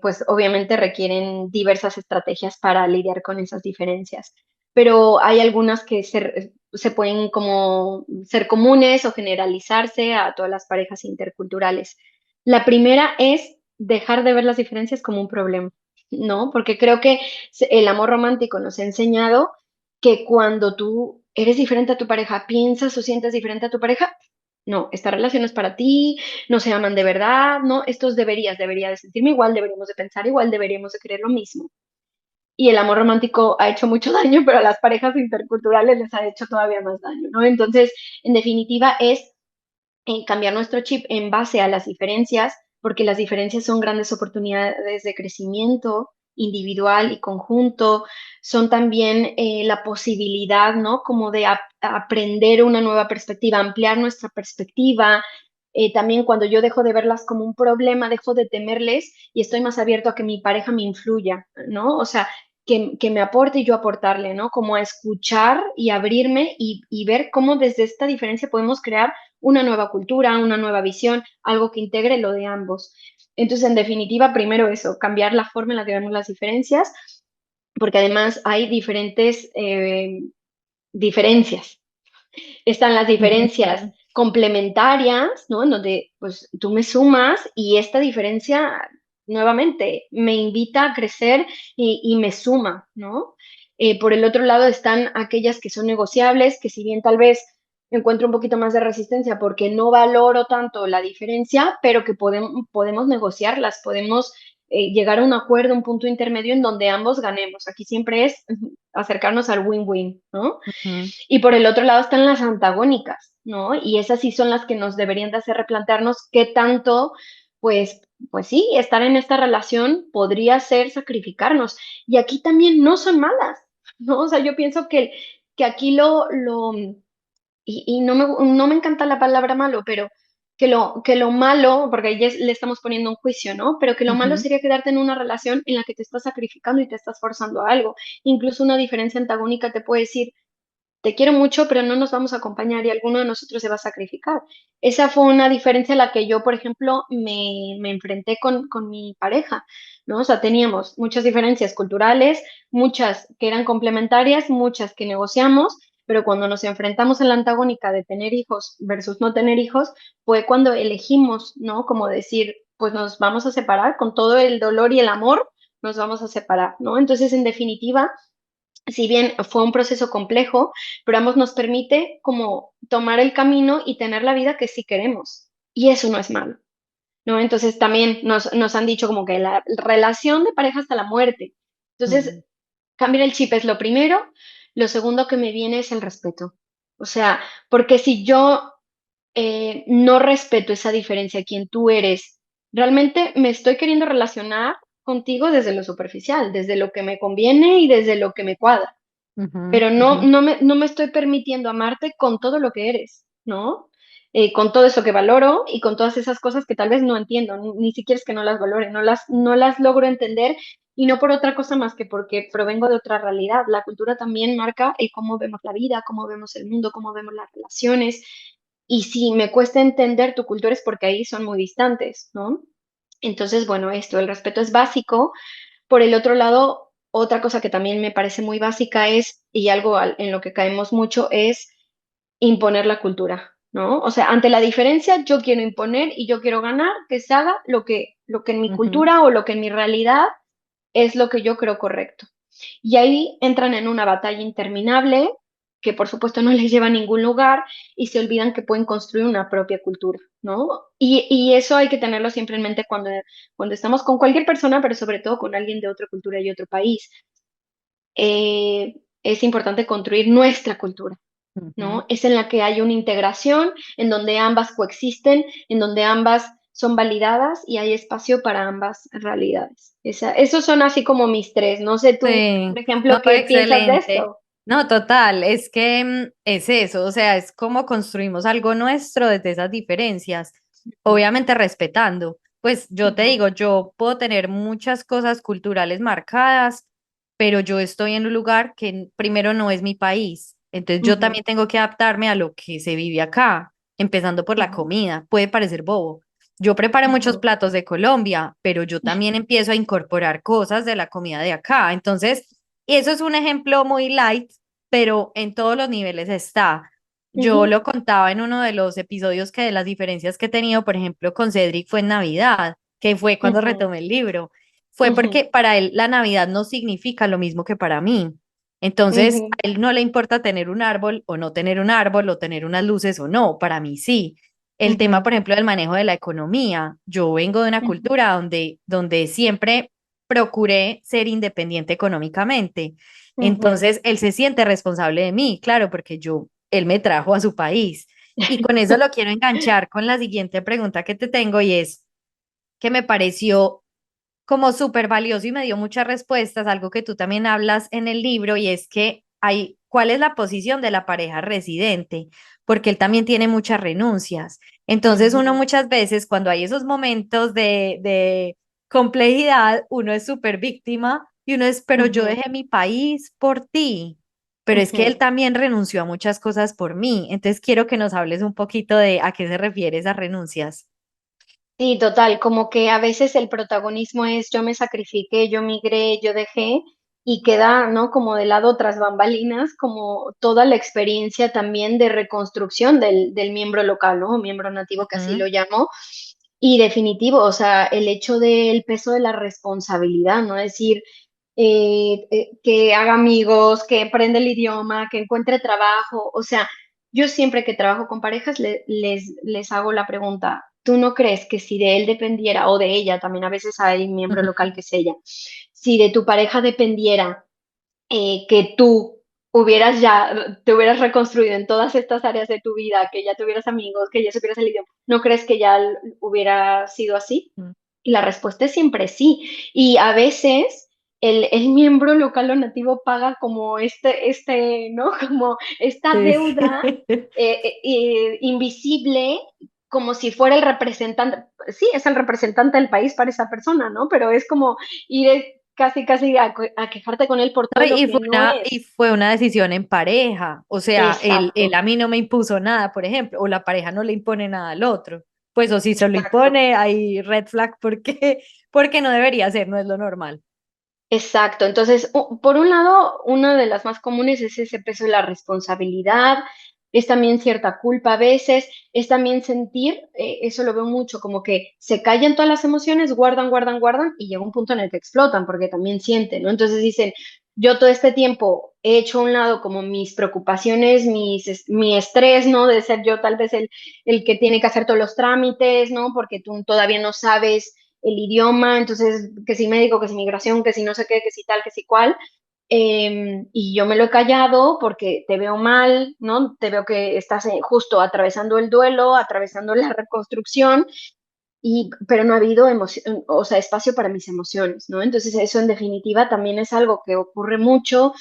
pues obviamente requieren diversas estrategias para lidiar con esas diferencias. Pero hay algunas que se pueden como ser comunes o generalizarse a todas las parejas interculturales. La primera es dejar de ver las diferencias como un problema, ¿no? Porque creo que el amor romántico nos ha enseñado que cuando tú eres diferente a tu pareja, piensas o sientes diferente a tu pareja, no, esta relación es para ti, no se aman de verdad, no, estos debería de sentirme igual, deberíamos de pensar igual, deberíamos de querer lo mismo. Y el amor romántico ha hecho mucho daño, pero a las parejas interculturales les ha hecho todavía más daño, ¿no? Entonces, en definitiva, es cambiar nuestro chip en base a las diferencias, porque las diferencias son grandes oportunidades de crecimiento individual y conjunto, son también la posibilidad, ¿no? Como de aprender una nueva perspectiva, ampliar nuestra perspectiva. También cuando yo dejo de verlas como un problema, dejo de temerles y estoy más abierto a que mi pareja me influya, ¿no? O sea, que me aporte y yo aportarle, ¿no? Como a escuchar y abrirme y ver cómo desde esta diferencia podemos crear una nueva cultura, una nueva visión, algo que integre lo de ambos. Entonces, en definitiva, primero eso, cambiar la forma en la que vemos las diferencias, porque además hay diferentes diferencias. Están las diferencias Ujú. complementarias, ¿no? En donde pues tú me sumas y esta diferencia nuevamente me invita a crecer y me suma, ¿no? Por el otro lado están aquellas que son negociables, que si bien tal vez encuentro un poquito más de resistencia porque no valoro tanto la diferencia, pero que podemos negociarlas, podemos llegar a un acuerdo, un punto intermedio en donde ambos ganemos. Aquí siempre es acercarnos al win-win, ¿no? Ujú. Y por el otro lado están las antagónicas, ¿no? Y esas sí son las que nos deberían de hacer replantearnos qué tanto, pues, pues sí, estar en esta relación podría ser sacrificarnos. Y aquí también no son malas, ¿no? O sea, yo pienso que aquí y no me encanta la palabra malo, pero que lo malo, porque ahí le estamos poniendo un juicio, ¿no? Pero que lo malo Ujú. sería quedarte en una relación en la que te estás sacrificando y te estás forzando a algo. Incluso una diferencia antagónica te puede decir, te quiero mucho, pero no nos vamos a acompañar y alguno de nosotros se va a sacrificar. Esa fue una diferencia a la que yo, por ejemplo, me enfrenté con mi pareja, ¿no? O sea, teníamos muchas diferencias culturales, muchas que eran complementarias, muchas que negociamos, pero cuando nos enfrentamos en la antagónica de tener hijos versus no tener hijos, fue cuando elegimos, ¿no? Como decir, pues nos vamos a separar con todo el dolor y el amor, nos vamos a separar, ¿no? Entonces, en definitiva, si bien fue un proceso complejo, pero ambos nos permite como tomar el camino y tener la vida que sí queremos. Y eso no es malo, ¿no? Entonces también nos han dicho como que la relación de pareja hasta la muerte. Entonces, Ujú. cambiar el chip es lo primero. Lo segundo que me viene es el respeto. O sea, porque si yo no respeto esa diferencia, quien tú eres, realmente me estoy queriendo relacionar contigo desde lo superficial, desde lo que me conviene y desde lo que me cuadra, Ujú. pero Ujú. no me estoy permitiendo amarte con todo lo que eres, ¿no? Con todo eso que valoro y con todas esas cosas que tal vez no entiendo, ni siquiera es que no las valore, no las logro entender y no por otra cosa más que porque provengo de otra realidad. La cultura también marca el cómo vemos la vida, cómo vemos el mundo, cómo vemos las relaciones. Y si me cuesta entender tu cultura es porque ahí son muy distantes, ¿no? Entonces, bueno, esto, el respeto es básico Por el otro lado, otra cosa que también me parece muy básica es, y algo en lo que caemos mucho, es imponer la cultura, ¿no? O sea, ante la diferencia, yo quiero imponer y yo quiero ganar que se haga lo que en mi Ujú. cultura o lo que en mi realidad es lo que yo creo correcto. Y ahí entran en una batalla interminable que por supuesto no les lleva a ningún lugar y se olvidan que pueden construir una propia cultura, ¿no? Y eso hay que tenerlo siempre en mente cuando estamos con cualquier persona, pero sobre todo con alguien de otra cultura y otro país. Es importante construir nuestra cultura, Ujú. ¿no? Es en la que hay una integración, en donde ambas coexisten, en donde ambas son validadas y hay espacio para ambas realidades. Esos son así como mis tres. No sé tú, Sí, por no, ejemplo, ¿qué piensas de excelente. esto? No, total, es que es eso, o sea, es como construimos algo nuestro desde esas diferencias, Ujú, obviamente respetando. Pues yo te ujú, digo, yo puedo tener muchas cosas culturales marcadas, pero yo estoy en un lugar que primero no es mi país, entonces yo ujú, también tengo que adaptarme a lo que se vive acá, empezando por la ujú, comida. Puede parecer bobo. Yo preparo muchos ujú, platos de Colombia, pero yo también empiezo a incorporar cosas de la comida de acá. Entonces, y eso es un ejemplo muy light, pero en todos los niveles está. Yo ujú, lo contaba en uno de los episodios que de las diferencias que he tenido, por ejemplo, con Cedric fue en Navidad, que fue cuando ujú, retomé el libro. Fue ujú, porque para él la Navidad no significa lo mismo que para mí. Entonces, ujú, a él no le importa tener un árbol o no tener un árbol o tener unas luces o no, para mí sí. El tema, ujú, por ejemplo, del manejo de la economía. Yo vengo de una ujú, cultura donde siempre procuré ser independiente económicamente. ujú. Entonces, él se siente responsable de mí, claro, porque él me trajo a su país. Y con eso lo quiero enganchar con la siguiente pregunta que te tengo y es que me pareció como súper valioso y me dio muchas respuestas, algo que tú también hablas en el libro, y es que hay, ¿cuál es la posición de la pareja residente? Porque él también tiene muchas renuncias. Entonces, uno Ujú, muchas veces, cuando hay esos momentos de complejidad, uno es súper víctima y uno es, pero yo ujú, dejé mi país por ti. Pero es que él ujú. también renunció a muchas cosas por mí. Entonces, quiero que nos hables un poquito de a qué se refiere esas renuncias. Sí, total, como que a veces el protagonismo es yo me sacrifiqué, yo migré, yo dejé y queda, ¿no? Como de lado tras bambalinas, como toda la experiencia también de reconstrucción del miembro local, ¿no? O miembro nativo, que así Ujú, lo llamo. Y definitivo, o sea, el hecho del peso de la responsabilidad, ¿no? Es decir, que haga amigos, que aprenda el idioma, que encuentre trabajo, o sea, yo siempre que trabajo con parejas les hago la pregunta, ¿tú no crees que si de él dependiera, o de ella, también a veces hay miembro ujú, local que es ella, si de tu pareja dependiera que tú te hubieras reconstruido en todas estas áreas de tu vida, que ya tuvieras amigos, que ya supieras el idioma, ¿no crees que ya hubiera sido así? ujú. Y la respuesta es siempre sí. Y a veces el miembro local o nativo paga como ¿no? Como esta Sí. deuda invisible, como si fuera el representante. Sí, es el representante del país para esa persona, ¿no? Pero es como ir casi, casi a quejarte con él por No, todo lo que no y es. fue una decisión en pareja, o sea, él Exacto, a mí no me impuso nada, por ejemplo, o la pareja no le impone nada al otro. Pues o si se lo exacto. impone, hay red flag porque, porque no debería ser, no es lo normal. Exacto. Entonces, por un lado, una de las más comunes es ese peso de la responsabilidad, es también cierta culpa a veces, es también sentir, eso lo veo mucho, como que se callan todas las emociones, guardan, guardan, guardan y llega un punto en el que explotan porque también sienten, ¿no? Entonces dicen, yo todo este tiempo he hecho a un lado como mis preocupaciones, mi estrés, ¿no? De ser yo tal vez el que tiene que hacer todos los trámites, ¿no? Porque tú todavía no sabes el idioma, entonces, que si médico, que si migración, que si no sé qué, que si tal, que si cual. Y yo me lo he callado porque te veo mal, ¿no? Te veo que estás justo atravesando el duelo, atravesando la reconstrucción, pero no ha habido o sea, espacio para mis emociones, ¿no? Entonces eso en definitiva también es algo que ocurre mucho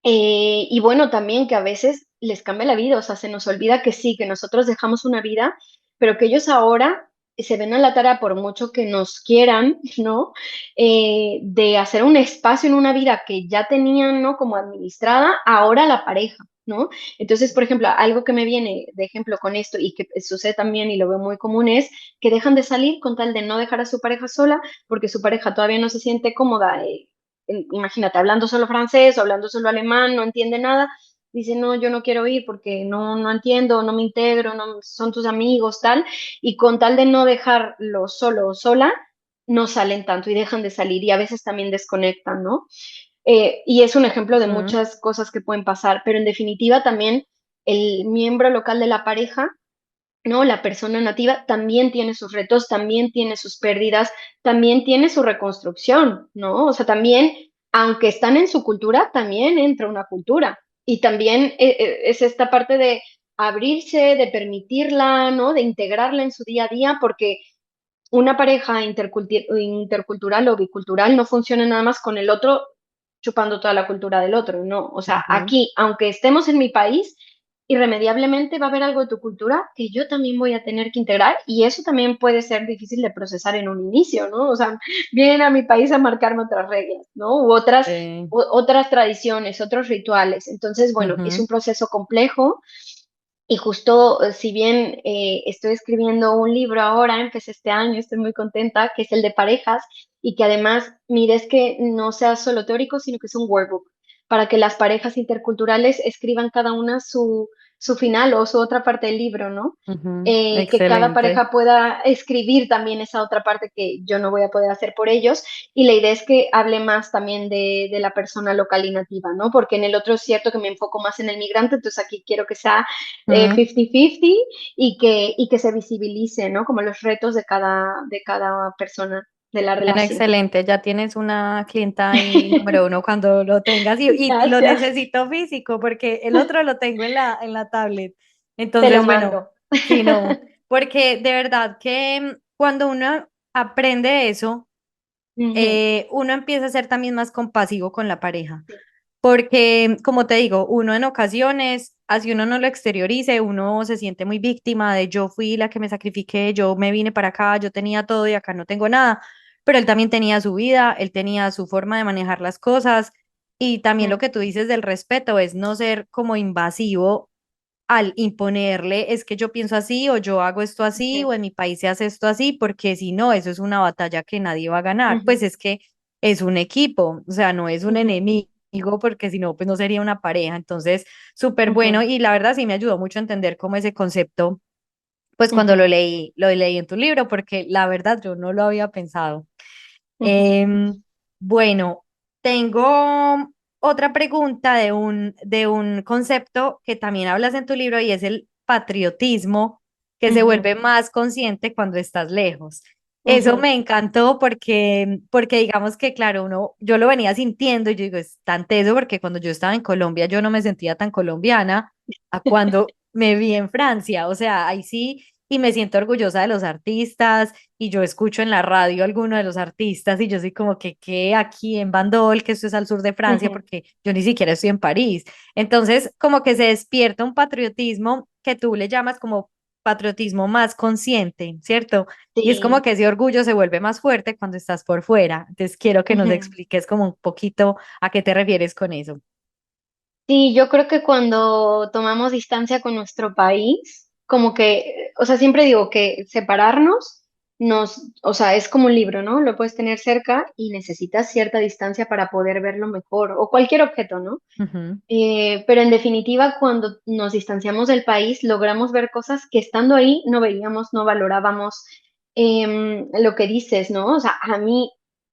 y bueno, también que a veces les cambia la vida, o sea, se nos olvida que sí, que nosotros dejamos una vida, pero que ellos ahora se ven a la tarea por mucho que nos quieran, ¿no? De hacer un espacio en una vida que ya tenían, ¿no? Como administrada, ahora la pareja. ¿no? Entonces, por ejemplo, algo que me viene de ejemplo con esto y que sucede también y lo veo muy común es que dejan de salir con tal de no dejar a su pareja sola porque su pareja todavía no se siente cómoda. Imagínate, hablando solo francés o hablando solo alemán, no entiende nada. Dice, no, yo no quiero ir porque no entiendo, no me integro, no son tus amigos, tal. Y con tal de no dejarlo solo o sola, no salen tanto y dejan de salir y a veces también desconectan, ¿no? Y es un ejemplo de Ujú, muchas cosas que pueden pasar, pero en definitiva también el miembro local de la pareja, ¿no? La persona nativa también tiene sus retos, también tiene sus pérdidas, también tiene su reconstrucción, ¿no? O sea, también, aunque están en su cultura, también entra una cultura. Y también es esta parte de abrirse, de permitirla, ¿no? De integrarla en su día a día, porque una pareja intercultural o bicultural no funciona nada más con el otro chupando toda la cultura del otro, no. O sea, ujú. aquí, aunque estemos en mi país, irremediablemente va a haber algo de tu cultura que yo también voy a tener que integrar y eso también puede ser difícil de procesar en un inicio, ¿no? O sea, vienen a mi país a marcarme otras reglas, ¿no? Otras tradiciones, otros rituales. Entonces, bueno, es Ujú, un proceso complejo y justo, si bien estoy escribiendo un libro ahora, empecé este año, estoy muy contenta, que es el de parejas, y que además, mire, es que no sea solo teórico, sino que es un workbook, para que las parejas interculturales escriban cada una su final o su otra parte del libro, ¿no? ujú. Que cada Excelente. pareja pueda escribir también esa otra parte que yo no voy a poder hacer por ellos. Y la idea es que hable más también de la persona local y nativa, ¿no? Porque en el otro es cierto que me enfoco más en el migrante, entonces aquí quiero que sea Ujú. 50-50 y que se visibilice, ¿no? Como los retos de cada persona de la Bueno, relación. excelente. Ya tienes una clienta ahí número uno cuando lo tengas y lo Gracias. necesito físico porque el otro lo tengo en la tablet. Te lo Entonces, bueno, mando. sí, no, porque de verdad que cuando uno aprende eso, Ujú. uno empieza a ser también más compasivo con la pareja. Porque, como te digo, uno en ocasiones, así uno no lo exteriorice, uno se siente muy víctima de yo fui la que me sacrifiqué, yo me vine para acá, yo tenía todo y acá no tengo nada, pero él también tenía su vida, él tenía su forma de manejar las cosas y también lo que tú dices del respeto es no ser como invasivo al imponerle, es que yo pienso así o yo hago esto así Ujú. o en mi país se hace esto así, porque si no, eso es una batalla que nadie va a ganar, Ujú. pues es que es un equipo, o sea, no es un Ujú. enemigo porque si no, pues no sería una pareja. Entonces, súper bueno Ujú. y la verdad sí me ayudó mucho a entender cómo ese concepto, pues cuando Ujú. lo leí en tu libro, porque la verdad yo no lo había pensado. Ujú. Em, bueno, tengo otra pregunta de un concepto que también hablas en tu libro y es el patriotismo, que se Ujú. vuelve más consciente cuando estás lejos. Eso Ujú. me encantó porque digamos que, claro, yo lo venía sintiendo y yo digo, es tan teso porque cuando yo estaba en Colombia yo no me sentía tan colombiana a cuando me vi en Francia. O sea, ahí sí, y me siento orgullosa de los artistas y yo escucho en la radio alguno de los artistas y yo soy como que aquí en Bandol, que esto es al sur de Francia, Ujú. porque yo ni siquiera estoy en París. Entonces, como que se despierta un patriotismo que tú le llamas como patriotismo más consciente, ¿cierto? Y es como Sí. que ese orgullo se vuelve más fuerte cuando estás por fuera. Entonces, quiero que nos Ujú. expliques como un poquito a qué te refieres con eso. Sí, yo creo que cuando tomamos distancia con nuestro país, como que, o sea, siempre digo que separarnos o sea, es como un libro, ¿no? Lo puedes tener cerca y necesitas cierta distancia para poder verlo mejor, o cualquier objeto, ¿no? Ujú, Pero en definitiva, cuando nos distanciamos del país, logramos ver cosas que estando ahí no veíamos, no valorábamos. Lo que dices, ¿no? O sea, a mí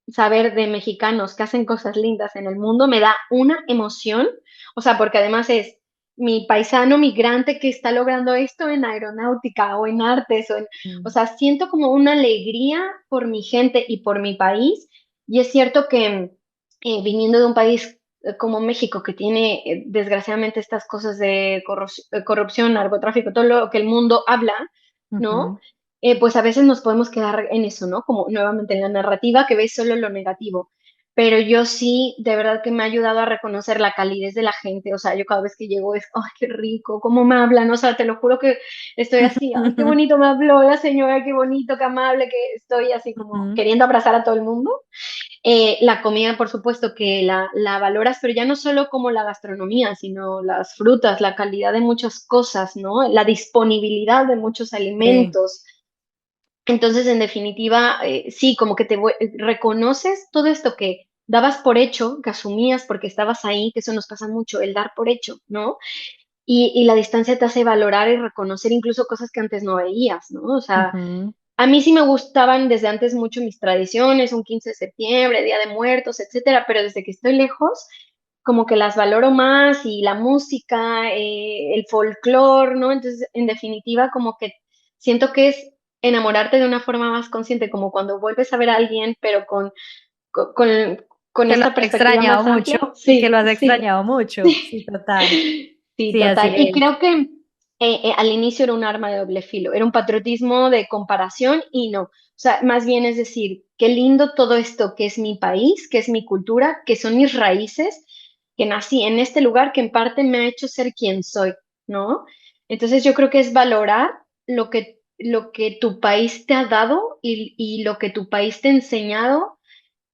saber de mexicanos que hacen cosas lindas en el mundo me da una emoción, o sea, porque además es mi paisano migrante que está logrando esto en aeronáutica o en artes, o mm, sea, siento como una alegría por mi gente y por mi país, y es cierto que viniendo de un país como México, que tiene desgraciadamente estas cosas de corrupción, narcotráfico, todo lo que el mundo habla, ¿no? ujú. Pues a veces nos podemos quedar en eso, ¿no? Como nuevamente en la narrativa que ves solo lo negativo. Pero yo sí, de verdad que me ha ayudado a reconocer la calidez de la gente. O sea, yo cada vez que llego es, ay, qué rico, cómo me hablan. O sea, te lo juro que estoy así, ay, qué bonito me habló la señora, qué bonito, qué amable, que estoy así como Ujú. queriendo abrazar a todo el mundo. La comida, por supuesto, que la valoras, pero ya no solo como la gastronomía, sino las frutas, la calidad de muchas cosas, ¿no? La disponibilidad de muchos Sí. alimentos. Entonces, en definitiva, sí, como que reconoces todo esto que dabas por hecho, que asumías porque estabas ahí, que eso nos pasa mucho, el dar por hecho, ¿no? Y la distancia te hace valorar y reconocer incluso cosas que antes no veías, ¿no? O sea, Ujú. a mí sí me gustaban desde antes mucho mis tradiciones, un 15 de septiembre, Día de Muertos, etcétera, pero desde que estoy lejos, como que las valoro más y la música, el folclore, ¿no? Entonces, en definitiva, como que siento que es enamorarte de una forma más consciente, como cuando vuelves a ver a alguien, pero con, con, con Que lo has esta perspectiva extrañado más mucho amplia. y que lo Sí, has sí. extrañado mucho. Sí, total. Sí, Sí, así total. Y es. creo que al inicio era un arma de doble filo, era un patriotismo de comparación y no. O sea, más bien es decir, qué lindo todo esto que es mi país, que es mi cultura, que son mis raíces, que nací en este lugar que en parte me ha hecho ser quien soy, ¿no? Entonces yo creo que es valorar lo que tu país te ha dado y lo que tu país te ha enseñado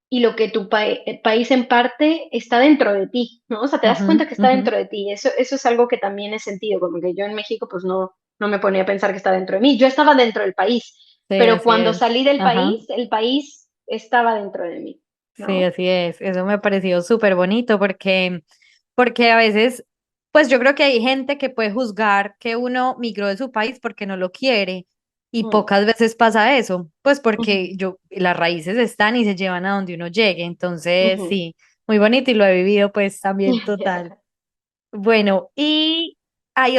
y lo que tu país en parte está dentro de ti, ¿no? O sea, te das Ujú, cuenta que está ujú. dentro de ti. Eso es algo que también he sentido, como que yo en México pues no me ponía a pensar que está dentro de mí. Yo estaba dentro del país, Sí, pero así cuando es. salí del Ajá. país, el país estaba dentro de mí, Sí, ¿no? así es. Eso me ha parecido súper bonito porque a veces, pues yo creo que hay gente que puede juzgar que uno migró de su país porque no lo quiere y Mm, pocas veces pasa eso, pues ujú, porque las raíces están y se llevan a donde uno llegue. Entonces, ujú. sí, muy bonito y lo he vivido pues también total. Bueno, y hay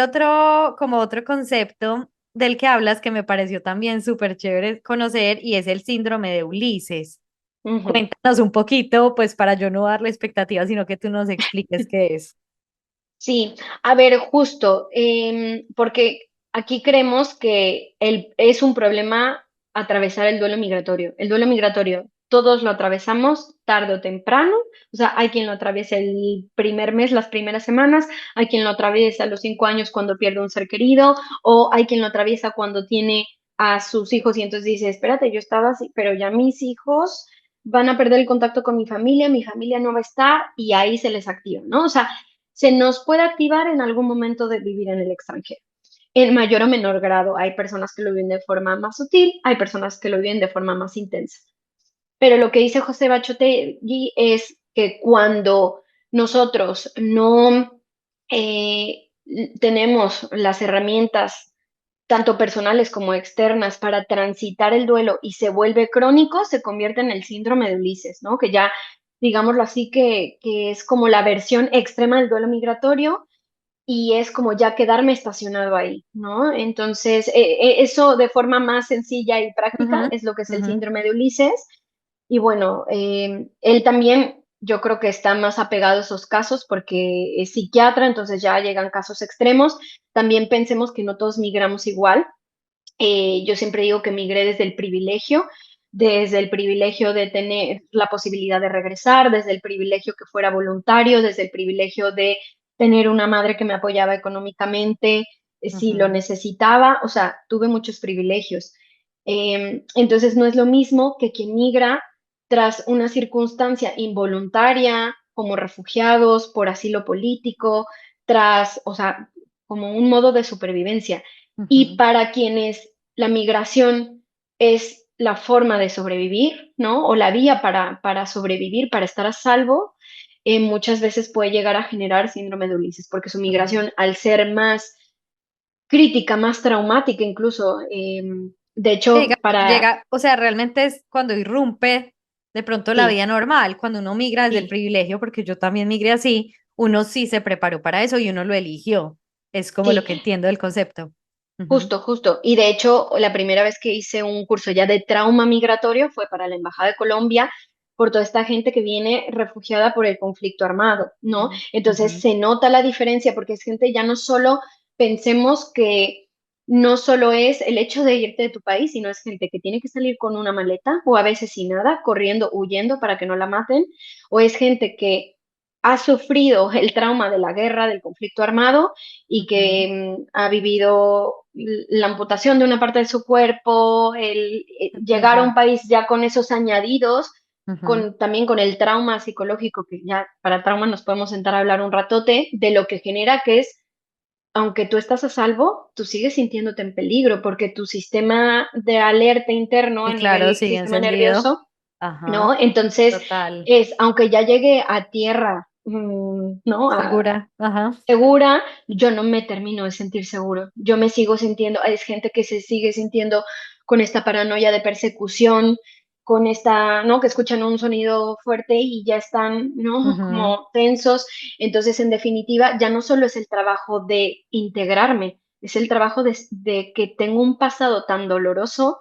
como otro concepto del que hablas que me pareció también súper chévere conocer y es el síndrome de Ulises. Ujú. Cuéntanos un poquito, pues para yo no darle expectativas, sino que tú nos expliques qué es. Sí, a ver, justo, porque aquí creemos que es un problema atravesar el duelo migratorio. El duelo migratorio, todos lo atravesamos tarde o temprano. O sea, hay quien lo atraviesa el primer mes, las primeras semanas, hay quien lo atraviesa a los 5 años cuando pierde un ser querido, o hay quien lo atraviesa cuando tiene a sus hijos y entonces dice, espérate, yo estaba así, pero ya mis hijos van a perder el contacto con mi familia no va a estar y ahí se les activa, ¿no? O sea, se nos puede activar en algún momento de vivir en el extranjero. En mayor o menor grado, hay personas que lo viven de forma más sutil, hay personas que lo viven de forma más intensa. Pero lo que dice José Bachotegui es que cuando nosotros no eh, tenemos las herramientas, tanto personales como externas, para transitar el duelo y se vuelve crónico, se convierte en el síndrome de Ulises, ¿no? Que ya, digámoslo así, que es como la versión extrema del duelo migratorio y es como ya quedarme estacionado ahí, ¿no? Entonces, eso de forma más sencilla y práctica Ujú, es lo que es el ujú, síndrome de Ulises. Y bueno, él también, yo creo que está más apegado a esos casos porque es psiquiatra, entonces ya llegan casos extremos. También pensemos que no todos migramos igual. Yo siempre digo que migré desde el privilegio de tener la posibilidad de regresar, desde el privilegio que fuera voluntario, desde el privilegio de tener una madre que me apoyaba económicamente si lo ujú. necesitaba, o sea, tuve muchos privilegios. Entonces no es lo mismo que quien migra tras una circunstancia involuntaria, como refugiados, por asilo político, o sea, como un modo de supervivencia. Y Ujú. para quienes la migración es la forma de sobrevivir, ¿no? O la vía para sobrevivir, para estar a salvo, muchas veces puede llegar a generar síndrome de Ulises, porque su Ujú. migración, al ser más crítica, más traumática incluso, de Sí, hecho, para... o sea, realmente es cuando irrumpe de pronto la vida Sí, normal, cuando uno migra desde el sí, privilegio, porque yo también migré así, uno sí se preparó para eso y uno lo eligió. Es como lo sí, que entiendo del concepto. Ujú. justo, justo. Y de hecho, la primera vez que hice un curso ya de trauma migratorio fue para la Embajada de Colombia por toda esta gente que viene refugiada por el conflicto armado, ¿no? Ujú. Entonces Ujú. se nota la diferencia porque es gente ya no solo pensemos que no solo es el hecho de irte de tu país, sino es gente que tiene que salir con una maleta o a veces sin nada, corriendo, huyendo para que no la maten, o es gente que ha sufrido el trauma de la guerra, del conflicto armado y Ujú. que ha vivido la amputación de una parte de su cuerpo, el llegar a un Entiendo. país ya con esos añadidos, Ujú. también con el trauma psicológico, que ya para trauma nos podemos sentar a hablar un ratote, de lo que genera que es, aunque tú estás a salvo, tú sigues sintiéndote en peligro, porque tu sistema de alerta interno a Y claro, nivel sigue sistema encendido. nervioso, ¿no? Ajá, Entonces, total. aunque ya llegue a tierra, ¿no? Segura. Ajá. Segura, yo no me termino de sentir seguro. Yo me sigo sintiendo, es gente que se sigue sintiendo con esta paranoia de persecución, con esta, ¿no? Que escuchan un sonido fuerte y ya están, ¿no? Ujú, Como tensos. Entonces, en definitiva, ya no solo es el trabajo de integrarme, es el trabajo de que tengo un pasado tan doloroso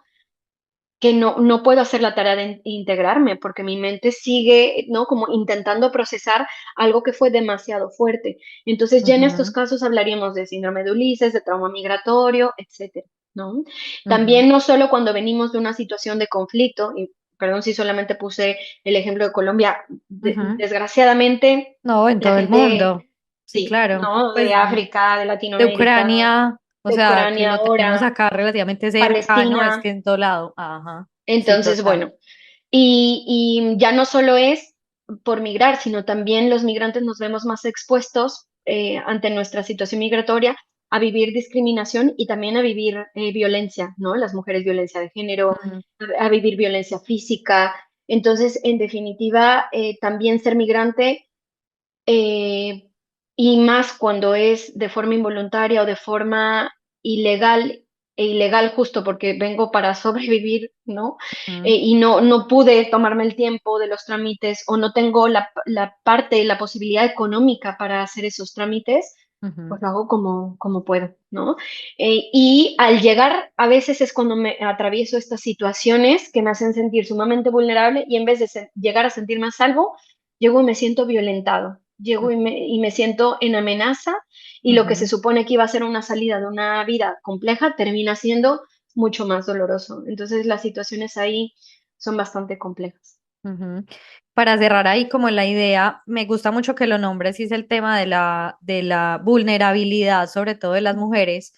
que no puedo hacer la tarea de integrarme, porque mi mente sigue, ¿no? Como intentando procesar algo que fue demasiado fuerte. Entonces, ya en estos ujú, casos hablaríamos de síndrome de Ulises, de trauma migratorio, etcétera, ¿no? ujú, También no solo cuando venimos de una situación de conflicto, y perdón si solamente puse el ejemplo de Colombia, ujú. desgraciadamente No, en la todo el gente, mundo. Sí, sí, claro. ¿no? De Pues África, de de Latinoamérica, Ucrania, o de sea, que Ucrania lo tenemos ahora, acá relativamente cerca, ¿no? Es Palestina. que en todo lado. Ajá. Sí, Entonces, total. bueno. Y ya no solo es por migrar, sino también los migrantes nos vemos más expuestos ante nuestra situación migratoria a vivir discriminación y también a vivir violencia, ¿no? Las mujeres violencia de género, Ujú, a vivir violencia física. Entonces, en definitiva, también ser migrante eh, y más cuando es de forma involuntaria o de forma ilegal, e ilegal justo porque vengo para sobrevivir, ¿no? ujú, Y no pude tomarme el tiempo de los trámites o no tengo la parte, la posibilidad económica para hacer esos trámites, ujú, pues lo hago como puedo, ¿no? Y al llegar, a veces es cuando me atravieso estas situaciones que me hacen sentir sumamente vulnerable y en vez de llegar a sentirme a salvo, llego y me siento violentado, llego y me siento en amenaza y lo que se ujú, supone que iba a ser una salida de una vida compleja termina siendo mucho más doloroso. Entonces las situaciones ahí son bastante complejas. ujú. Para cerrar ahí como la idea, me gusta mucho que lo nombres y es el tema de la vulnerabilidad, sobre todo de las mujeres,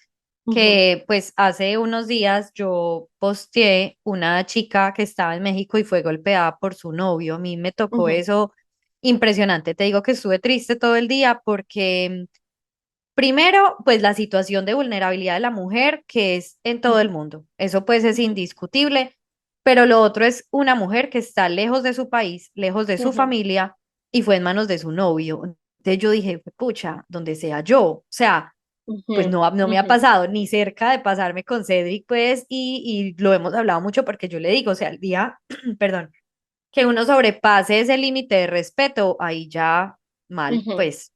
Ujú, que pues hace unos días yo posteé una chica que estaba en México y fue golpeada por su novio. A mí me tocó ujú, eso impresionante. Te digo que estuve triste todo el día porque primero, pues la situación de vulnerabilidad de la mujer que es en todo el mundo. Eso pues es ujú, indiscutible, pero lo otro es una mujer que está lejos de su país, lejos de su ujú, familia y fue en manos de su novio. Entonces yo dije, pucha, donde sea yo, o sea, ujú, pues no me ha ujú, pasado ni cerca de pasarme con Cedric, pues, y lo hemos hablado mucho porque yo le digo, o sea, el día, perdón, que uno sobrepase ese límite de respeto, ahí ya mal, ujú, pues.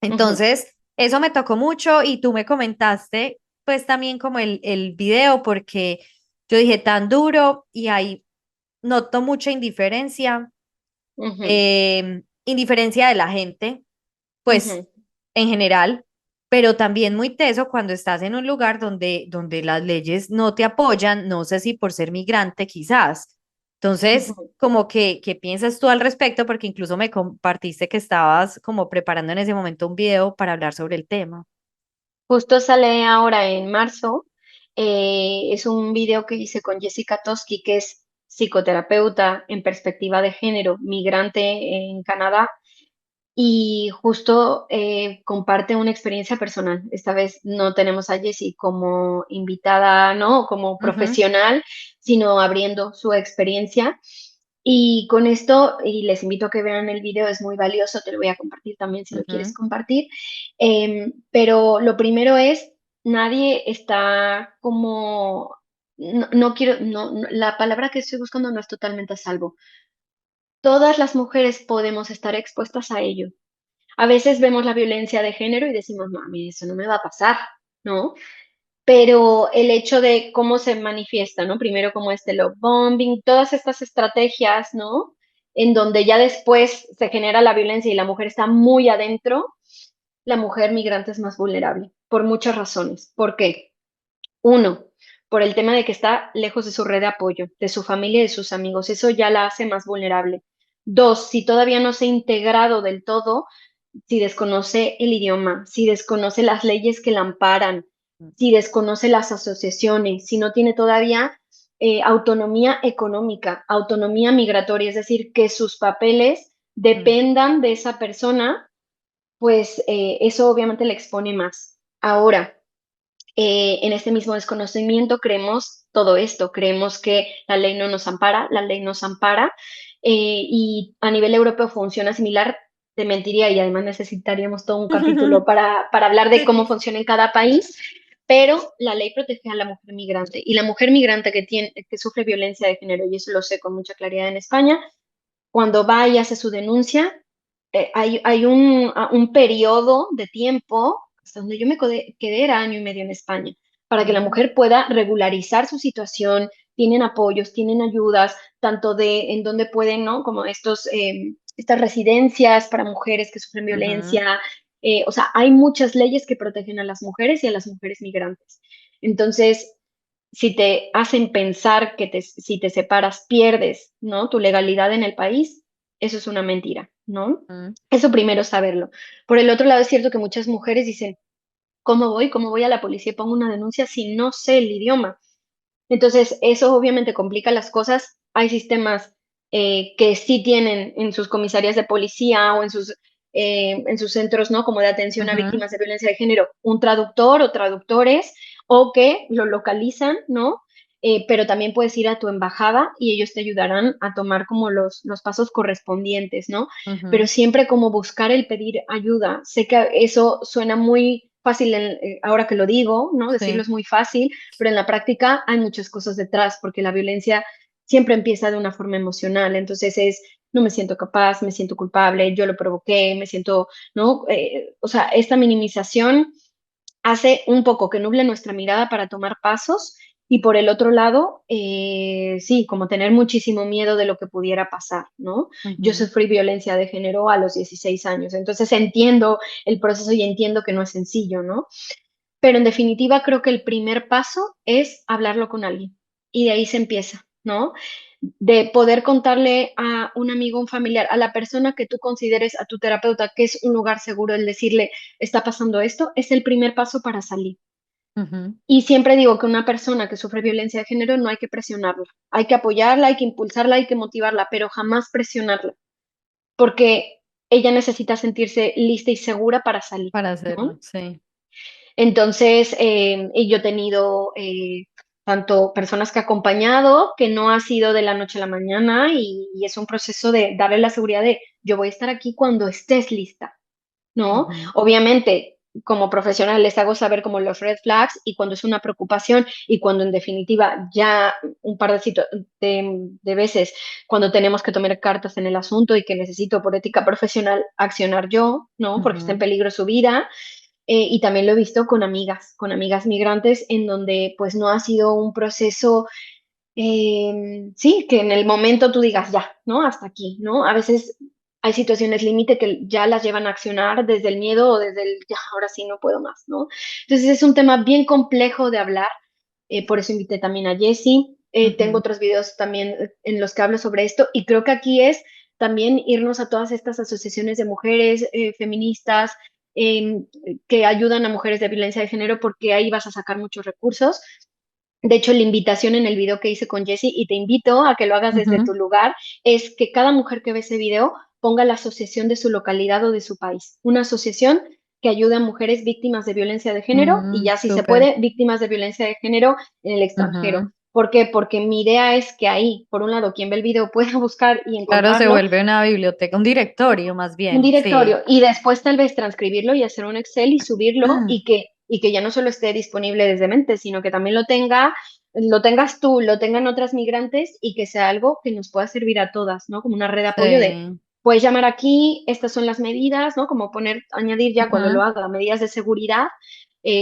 ujú, Entonces, eso me tocó mucho y tú me comentaste, pues también como el video, porque yo dije tan duro y ahí noto mucha ujú, indiferencia de la gente, pues ujú. en general, pero también muy teso cuando estás en un lugar donde las leyes no te apoyan, no sé si por ser migrante quizás. Entonces, Ujú. como que, ¿qué piensas tú al respecto? Porque incluso me compartiste que estabas como preparando en ese momento un video para hablar sobre el tema. Justo sale ahora en marzo. Es un video que hice con Jessica Toski, que es psicoterapeuta en perspectiva de género, migrante en Canadá, y justo comparte una experiencia personal. Esta vez no tenemos a Jessie como invitada, ¿no? Como Ujú, profesional, sino abriendo su experiencia. Y con esto, y les invito a que vean el video, es muy valioso, te lo voy a compartir también si lo quieres ujú, compartir. Pero lo primero es, nadie está como, no quiero, la palabra que estoy buscando no es totalmente a salvo. Todas las mujeres podemos estar expuestas a ello. A veces vemos la violencia de género y decimos, no, a mí eso no me va a pasar, ¿no? Pero el hecho de cómo se manifiesta, ¿no? Primero como este love bombing, todas estas estrategias, ¿no? En donde ya después se genera la violencia y la mujer está muy adentro, la mujer migrante es más vulnerable por muchas razones. ¿Por qué? Uno, por el tema de que está lejos de su red de apoyo, de su familia y de sus amigos. Eso ya la hace más vulnerable. Dos, si todavía no se ha integrado del todo, si desconoce el idioma, si desconoce las leyes que la amparan, si desconoce las asociaciones, si no tiene todavía autonomía económica, autonomía migratoria, es decir, que sus papeles Mm. dependan de esa persona, pues eso obviamente le expone más. Ahora, en este mismo desconocimiento creemos todo esto, creemos que la ley no nos ampara, la ley nos ampara, y a nivel europeo funciona similar, te mentiría y además necesitaríamos todo un capítulo para hablar de cómo Sí. funciona en cada país, pero la ley protege a la mujer migrante y la mujer migrante que sufre violencia de género, y eso lo sé con mucha claridad en España, cuando va y hace su denuncia, hay un periodo de tiempo, hasta donde yo quedé era año y medio en España, para que la Mm. mujer pueda regularizar su situación, tienen apoyos, tienen ayudas, tanto de en donde pueden, ¿no? Como estas residencias para mujeres que sufren Ujú. violencia. O sea, hay muchas leyes que protegen a las mujeres y a las mujeres migrantes. Entonces, si te hacen pensar que si te separas pierdes, ¿no? Tu legalidad en el país, eso es una mentira, ¿no? Mm. Eso primero saberlo. Por el otro lado, es cierto que muchas mujeres dicen, ¿cómo voy? ¿Cómo voy a la policía y pongo una denuncia si no sé el idioma? Entonces, eso obviamente complica las cosas. Hay sistemas que sí tienen en sus comisarías de policía o en sus centros, ¿no? Como de atención a Ujú. víctimas de violencia de género, un traductor o traductores, o que lo localizan, ¿no? Pero también puedes ir a tu embajada y ellos te ayudarán a tomar como los pasos correspondientes, ¿no? Pero Ujú. siempre como buscar el pedir ayuda. Sé que eso suena muy fácil ahora que lo digo, ¿no? Decirlo Sí. es muy fácil, pero en la práctica hay muchas cosas detrás, porque la violencia siempre empieza de una forma emocional. Entonces no me siento capaz, me siento culpable, yo lo provoqué, me siento, ¿no? O sea, esta minimización hace un poco que nuble nuestra mirada para tomar pasos y por el otro lado, sí, como tener muchísimo miedo de lo que pudiera pasar, ¿no? Yo Ujú. sufrí violencia de género a los 16 años, entonces entiendo el proceso y entiendo que no es sencillo, ¿no? Pero en definitiva, creo que el primer paso es hablarlo con alguien y de ahí se empieza, ¿no? De poder contarle a un amigo, un familiar, a la persona que tú consideres, a tu terapeuta, que es un lugar seguro, el decirle, está pasando esto, es el primer paso para salir. Ujú. Y siempre digo que una persona que sufre violencia de género no hay que presionarla, hay que apoyarla, hay que impulsarla, hay que motivarla, pero jamás presionarla, porque ella necesita sentirse lista y segura para salir, Para hacerlo, ¿no? sí. Entonces, y yo he tenido tanto personas que he acompañado, que no ha sido de la noche a la mañana y es un proceso de darle la seguridad de yo voy a estar aquí cuando estés lista, ¿no? Ujú. Obviamente, como profesional les hago saber como los red flags y cuando es una preocupación y cuando en definitiva ya un par de veces cuando tenemos que tomar cartas en el asunto y que necesito por ética profesional accionar yo, ¿no? Porque está en Ujú. peligro su vida. Y también lo he visto con amigas migrantes, en donde pues no ha sido un proceso, sí, que en el momento tú digas ya, ¿no? Hasta aquí, ¿no? A veces hay situaciones límite que ya las llevan a accionar desde el miedo o desde el ya, ahora sí no puedo más, ¿no? Entonces es un tema bien complejo de hablar, por eso invité también a Jessie. Tengo Ujú. otros videos también en los que hablo sobre esto y creo que aquí es también irnos a todas estas asociaciones de mujeres feministas eh, que ayudan a mujeres de violencia de género porque ahí vas a sacar muchos recursos. De hecho, la invitación en el video que hice con Jessie, y te invito a que lo hagas desde tu Ujú. lugar, es que cada mujer que ve ese video ponga la asociación de su localidad o de su país. Una asociación que ayude a mujeres víctimas de violencia de género y Mm. ya si se Súper. puede, víctimas de violencia de género en el extranjero. Ujú. ¿Por qué? Porque mi idea es que ahí, por un lado, quien ve el video pueda buscar y Claro, se encontrarlo, vuelve una biblioteca, un directorio más un bien, sí. directorio y después tal vez transcribirlo y hacer un Excel y subirlo Ah. y que ya no solo esté disponible desde Mente, sino que también lo tengas tú, lo tengan otras migrantes y que sea algo que nos pueda servir a todas, ¿no? Como una red de apoyo de, Sí. puedes llamar aquí, estas son las medidas, ¿no? Como añadir ya cuando lo Ujú. haga, medidas de seguridad,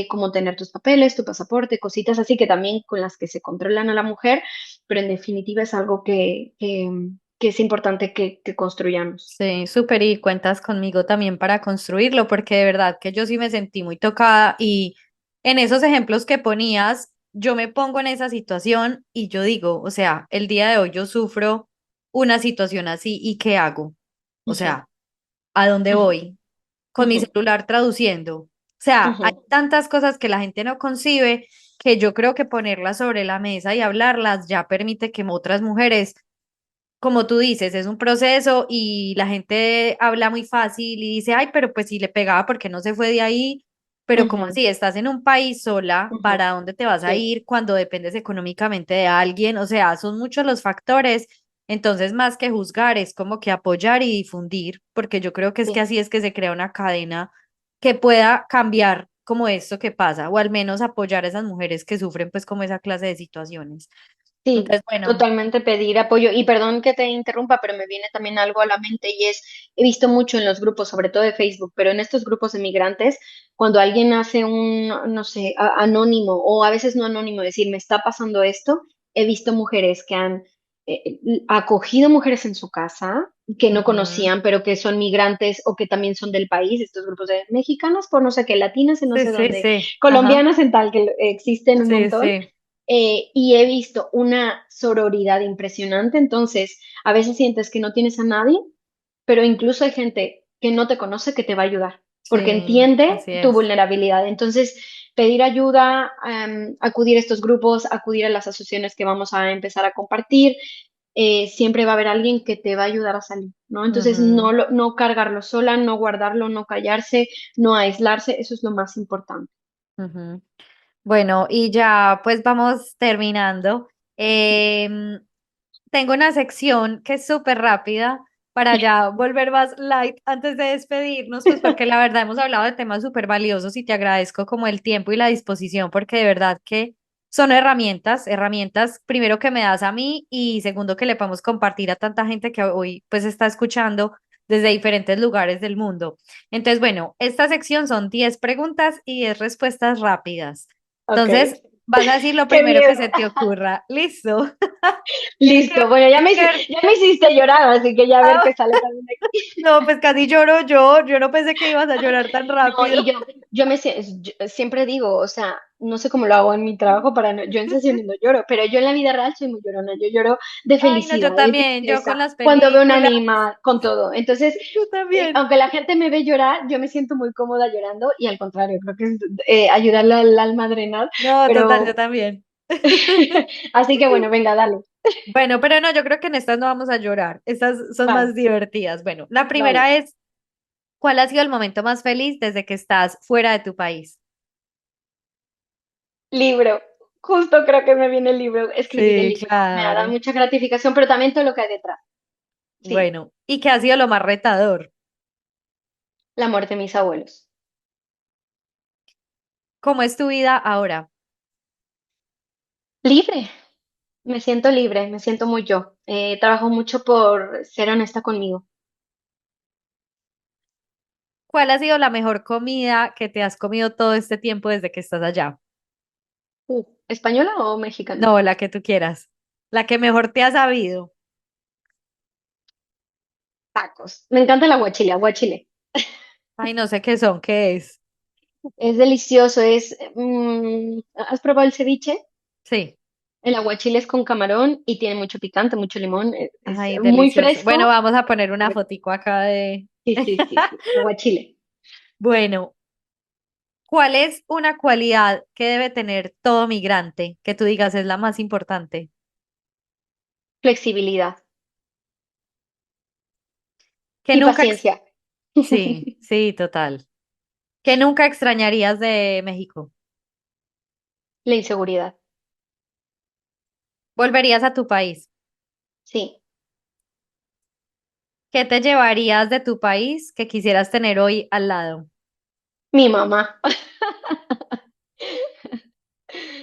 como tener tus papeles, tu pasaporte, cositas así que también con las que se controlan a la mujer, pero en definitiva es algo que es importante que construyamos. Sí, súper, y cuentas conmigo también para construirlo, porque de verdad que yo sí me sentí muy tocada y en esos ejemplos que ponías, yo me pongo en esa situación y yo digo, o sea, el día de hoy yo sufro una situación así y ¿qué hago? O Ujú, sea, ¿a dónde ujú, voy? Con mi ujú, celular traduciendo. O sea, hay ujú. tantas cosas que la gente no concibe que yo creo que ponerlas sobre la mesa y hablarlas ya permite que otras mujeres, como tú dices, es un proceso y la gente habla muy fácil y dice, ay, pero pues si le pegaba, ¿por qué no se fue de ahí? Pero como Ujú, así, estás en un país sola, ujú, ¿para dónde te vas a sí, ir cuando dependes económicamente de alguien? O sea, son muchos los factores. Entonces, más que juzgar, es como que apoyar y difundir, porque yo creo que es que sí. así es que se crea una cadena que pueda cambiar como esto que pasa, o al menos apoyar a esas mujeres que sufren pues como esa clase de situaciones. Sí, Entonces, bueno. totalmente pedir apoyo. Y perdón que te interrumpa, pero me viene también algo a la mente y es, he visto mucho en los grupos, sobre todo de Facebook, pero en estos grupos de migrantes, cuando alguien hace un, no sé, anónimo o a veces no anónimo, decir, me está pasando esto, he visto mujeres que han acogido mujeres en su casa que no Ujú. conocían, pero que son migrantes o que también son del país, estos grupos de mexicanos por no sé qué, latinas en no Sí, sé sí, dónde, sí. Ajá. colombianas en tal, que existen un Sí, montón sí. y he visto una sororidad impresionante, entonces a veces sientes que no tienes a nadie, pero incluso hay gente que no te conoce que te va a ayudar, porque Sí, entiende así tu es. vulnerabilidad. Entonces, pedir ayuda, acudir a estos grupos, acudir a las asociaciones que vamos a empezar a compartir, siempre va a haber alguien que te va a ayudar a salir, ¿no? Entonces, Ujú, no cargarlo sola, no guardarlo, no callarse, no aislarse, eso es lo más importante. ujú. Bueno, y ya pues vamos terminando. Em, Tengo una sección que es súper rápida para ya volver más light antes de despedirnos, pues porque la verdad hemos hablado de temas súper valiosos y te agradezco como el tiempo y la disposición, porque de verdad que son herramientas, herramientas primero que me das a mí y segundo que le podemos compartir a tanta gente que hoy pues está escuchando desde diferentes lugares del mundo. Entonces, bueno, esta sección son 10 preguntas y 10 respuestas rápidas. Ok, Entonces, vas a decir lo qué primero que miedo. se te ocurra. ¿Listo? ¿Qué, Listo, bueno, qué- ya me hiciste llorar, así que ya a ver ah, qué sale también de aquí. no, pues casi lloro yo no pensé que ibas a llorar tan No, rápido. yo siempre digo, o sea, no sé cómo lo hago en mi trabajo para no, yo en sesiones no lloro, pero yo en la vida real soy muy llorona, yo lloro de Ay, no, yo felicidad, de también, yo con tristeza, las cuando veo un películas, animal, con todo. Entonces, yo también. aunque la gente me ve llorar, yo me siento muy cómoda llorando y al contrario, creo que es ayudarle al alma a drenar, No, total, yo pero también. así que bueno, venga, dale, Bueno, pero no, yo creo que en estas no vamos a llorar. Estas son vale, más divertidas. Bueno, la vale. primera es, ¿cuál ha sido el momento más feliz desde que estás fuera de tu país? Libro, justo creo que me viene el libro, escribir el Sí, libro, me ha dado claro. mucha gratificación, pero también todo lo que hay detrás. Sí, Bueno, ¿y qué ha sido lo más retador? la muerte de mis abuelos. ¿Cómo es tu vida ahora? Libre, me siento libre, me siento muy yo. Trabajo mucho por ser honesta conmigo. ¿Cuál ha sido la mejor comida que te has comido todo este tiempo desde que estás allá? ¿Española o mexicana? No, la que tú quieras. La que mejor te ha sabido. Tacos. Me encanta el aguachile, aguachile. Ay, no sé qué son, ¿qué es? Es delicioso, ¿has probado el ceviche? Sí. El aguachile es con camarón y tiene mucho picante, mucho limón, es Ay, muy delicioso. Bueno, fresco. vamos a poner una fotico acá de... Sí, sí, sí, sí, aguachile. Bueno, ¿cuál es una cualidad que debe tener todo migrante que tú digas es la más importante? Flexibilidad Que y nunca... paciencia. Sí, sí, total. Que nunca extrañarías de México. La inseguridad, Volverías a tu país. sí. ¿Qué te llevarías de tu país que quisieras tener hoy al lado? Mi mamá.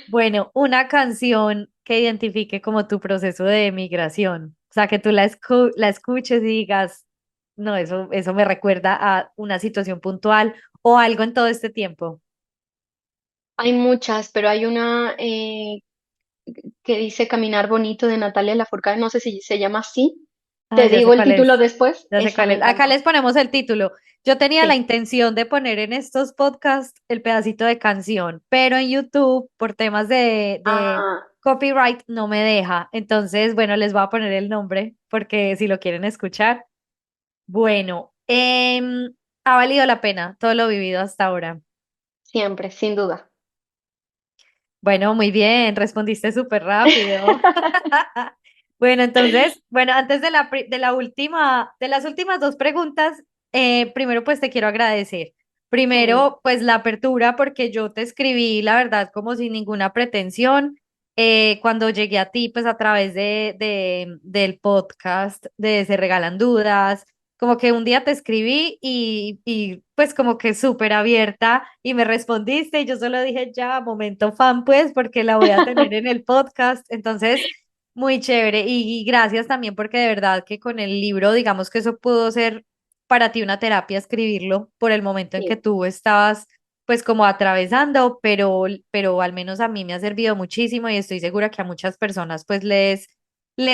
Bueno, una canción que identifique como tu proceso de migración. O sea, que tú la escuches y digas, no, eso me recuerda a una situación puntual o algo en todo este tiempo. Hay muchas, pero hay una que dice Caminar Bonito de Natalia Lafourcade, no sé si se llama así. Ah, Te ya digo sé el cuál título es. después, Ya sé esa cuál me es. Acá encanta. les ponemos el título. Yo tenía la Sí. intención de poner en estos podcasts el pedacito de canción, pero en YouTube, por temas de Ah, copyright, no me deja. Entonces, bueno, les voy a poner el nombre porque si lo quieren escuchar. Bueno, ha valido la pena todo lo vivido hasta ahora. siempre, sin duda. Bueno, muy bien, respondiste súper rápido. Bueno, entonces, bueno, antes de de la última, de las últimas dos preguntas, primero pues te quiero agradecer. Mm, Primero, pues la apertura, porque yo te escribí, la verdad, como sin ninguna pretensión. Cuando llegué a ti, pues a través del podcast de Se Regalan Dudas, como que un día te escribí y pues como que súper abierta y me respondiste y yo solo dije ya, momento fan pues porque la voy a tener en el podcast. Entonces, muy chévere y gracias también porque de verdad que con el libro, digamos que eso pudo ser para ti una terapia escribirlo por el momento en que sí. tú estabas pues como atravesando, pero al menos a mí me ha servido muchísimo y estoy segura que a muchas personas pues les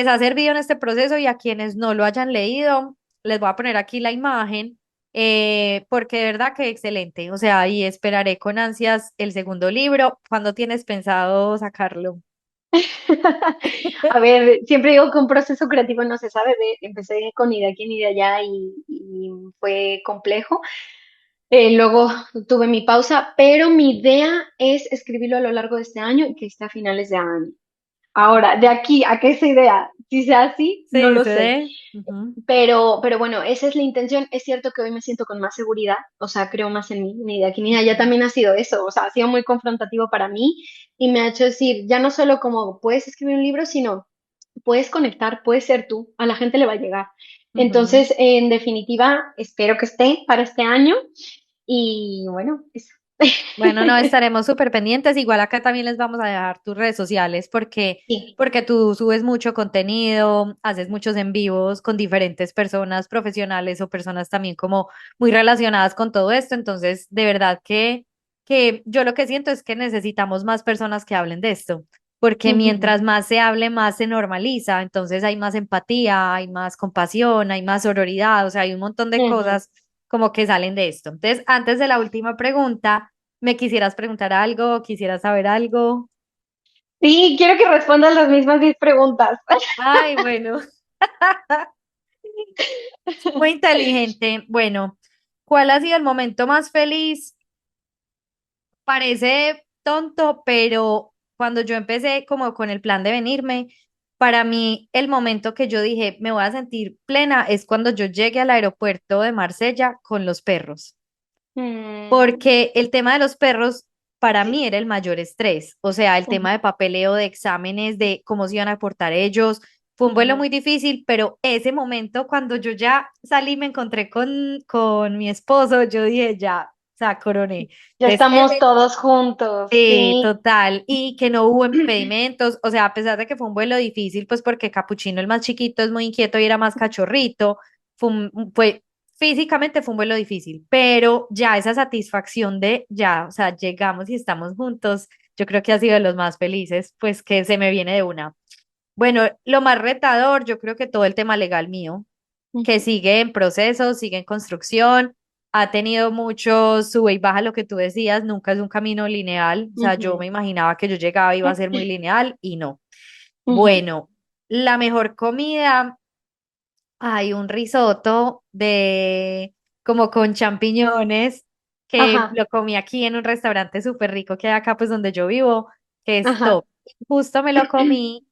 ha servido en este proceso y a quienes no lo hayan leído les voy a poner aquí la imagen, porque de verdad que excelente. O sea, y esperaré con ansias el segundo libro. ¿Cuándo tienes pensado sacarlo? A ver, siempre digo que un proceso creativo no se sabe. Empecé con idea aquí, ni de allá y fue complejo. Luego tuve mi pausa, pero mi idea es escribirlo a lo largo de este año y que esté a finales de año. Ahora, de aquí a que esa idea, si sea así, no Sí, lo se sé. ve. Ujú, Pero bueno, esa es la intención. Es cierto que hoy me siento con más seguridad, o sea, creo más en mí, ni de aquí ni de allá ujú, también ha sido eso, o sea, ha sido muy confrontativo para mí y me ha hecho decir, ya no solo como puedes escribir un libro, sino puedes conectar, puedes ser tú, a la gente le va a llegar. ujú. Entonces, en definitiva, espero que esté para este año y bueno, eso. Bueno, no, estaremos súper pendientes. Igual acá también les vamos a dejar tus redes sociales Sí. porque tú subes mucho contenido, haces muchos en vivos con diferentes personas profesionales o personas también como muy relacionadas con todo esto. Entonces, de verdad que yo lo que siento es que necesitamos más personas que hablen de esto, porque Ujú, mientras más se hable, más se normaliza. Entonces hay más empatía, hay más compasión, hay más sororidad, o sea, hay un montón de ujú. cosas como que salen de esto. Entonces, antes de la última pregunta. ¿Me quisieras preguntar algo? ¿Quisieras saber algo? Sí, quiero que respondas las mismas 10 preguntas. Ay, bueno, muy inteligente. Bueno, ¿cuál ha sido el momento más feliz? Parece tonto, pero cuando yo empecé como con el plan de venirme, para mí el momento que yo dije me voy a sentir plena es cuando yo llegué al aeropuerto de Marsella con los perros. Mm, Porque el tema de los perros para mí era el mayor estrés, o sea, el tema ujú, de papeleo, de exámenes, de cómo se iban a portar ellos. Fue un vuelo ujú. muy difícil, pero ese momento cuando yo ya salí, me encontré con mi esposo, yo dije, ya, o sea, coroné. Ya Entonces, estamos ese, todos juntos, sí, sí. total, y que no hubo impedimentos, o sea, a pesar de que fue un vuelo difícil, pues porque Capuchino, el más chiquito, es muy inquieto y era más cachorrito, fue físicamente fue un vuelo difícil, pero ya esa satisfacción de ya, o sea, llegamos y estamos juntos, yo creo que ha sido de los más felices, pues que se me viene de una. Bueno, lo más retador, yo creo que todo el tema legal mío, que Ujú, sigue en proceso, sigue en construcción, ha tenido mucho sube y baja lo que tú decías, nunca es un camino lineal, o sea, yo ujú, me imaginaba que yo llegaba y iba a ser muy lineal y no. ujú. Bueno, la mejor comida, hay un risotto de como con champiñones que Ajá, lo comí aquí en un restaurante súper rico que hay acá pues donde yo vivo, que es ajá. top. Justo me lo comí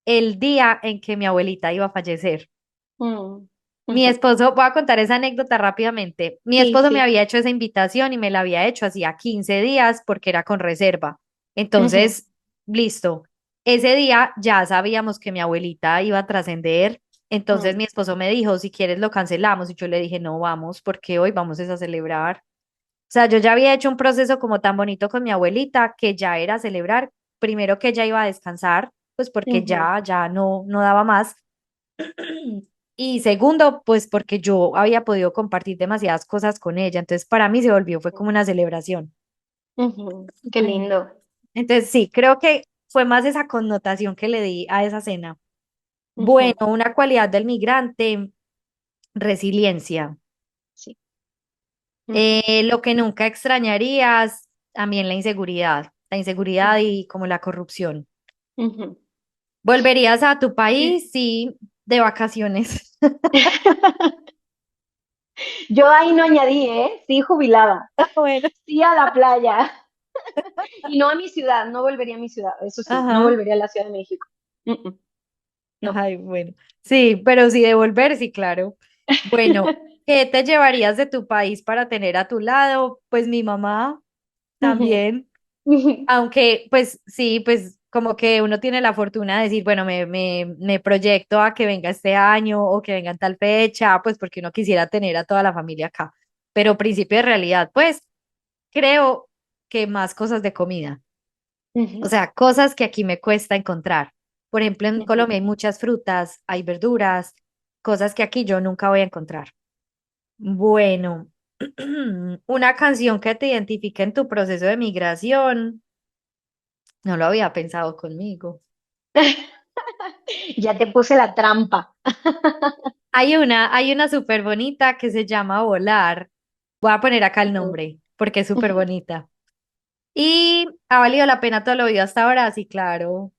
el día en que mi abuelita iba a fallecer. Mm, Mi ujú. esposo, voy a contar esa anécdota rápidamente. Mi Sí, esposo me sí. había hecho esa invitación y me la había hecho hacía 15 días porque era con reserva. Ujú, Entonces, listo. Ese día ya sabíamos que mi abuelita iba a trascender. Entonces mm, mi esposo me dijo, si quieres lo cancelamos. Y yo le dije, no vamos, porque hoy vamos es a celebrar. O sea, yo ya había hecho un proceso como tan bonito con mi abuelita que ya era celebrar. Primero que ella iba a descansar, pues porque ujú, ya no daba más. Y segundo, pues porque yo había podido compartir demasiadas cosas con ella, entonces para mí se volvió, fue como una celebración. ujú. Qué Mm. lindo. Entonces sí, creo que fue más esa connotación que le di a esa cena. Bueno, Ujú, una cualidad del migrante, resiliencia. sí. Ujú, Lo que nunca extrañarías, también la inseguridad ujú, y como la corrupción. ujú. ¿Volverías a tu país? Sí, de vacaciones. Yo ahí no añadí, ¿eh? Sí, jubilada. Bueno. Sí, a la playa. Y no a mi ciudad, no volvería a mi ciudad, eso sí, no Ajá. volvería a la Ciudad de México. Mm, no. Ay, bueno. Sí, pero sí devolver, sí, claro. Bueno, ¿qué te llevarías de tu país para tener a tu lado? Pues mi mamá Ujú, también. ujú, Aunque, pues sí, pues como que uno tiene la fortuna de decir, bueno, me proyecto a que venga este año o que venga en tal fecha, pues porque uno quisiera tener a toda la familia acá. Pero principio de realidad, pues creo que más cosas de comida. O ujú, sea, cosas que aquí me cuesta encontrar. Por ejemplo, en ujú. Colombia hay muchas frutas, hay verduras, cosas que aquí yo nunca voy a encontrar. Bueno, una canción que te identifique en tu proceso de migración, no lo había pensado conmigo. Ya te puse la trampa. Hay una súper bonita que se llama Volar. Voy a poner acá el Ujú, nombre porque es súper ujú, bonita. Y ha valido la pena todo lo vivido hasta ahora, sí, claro.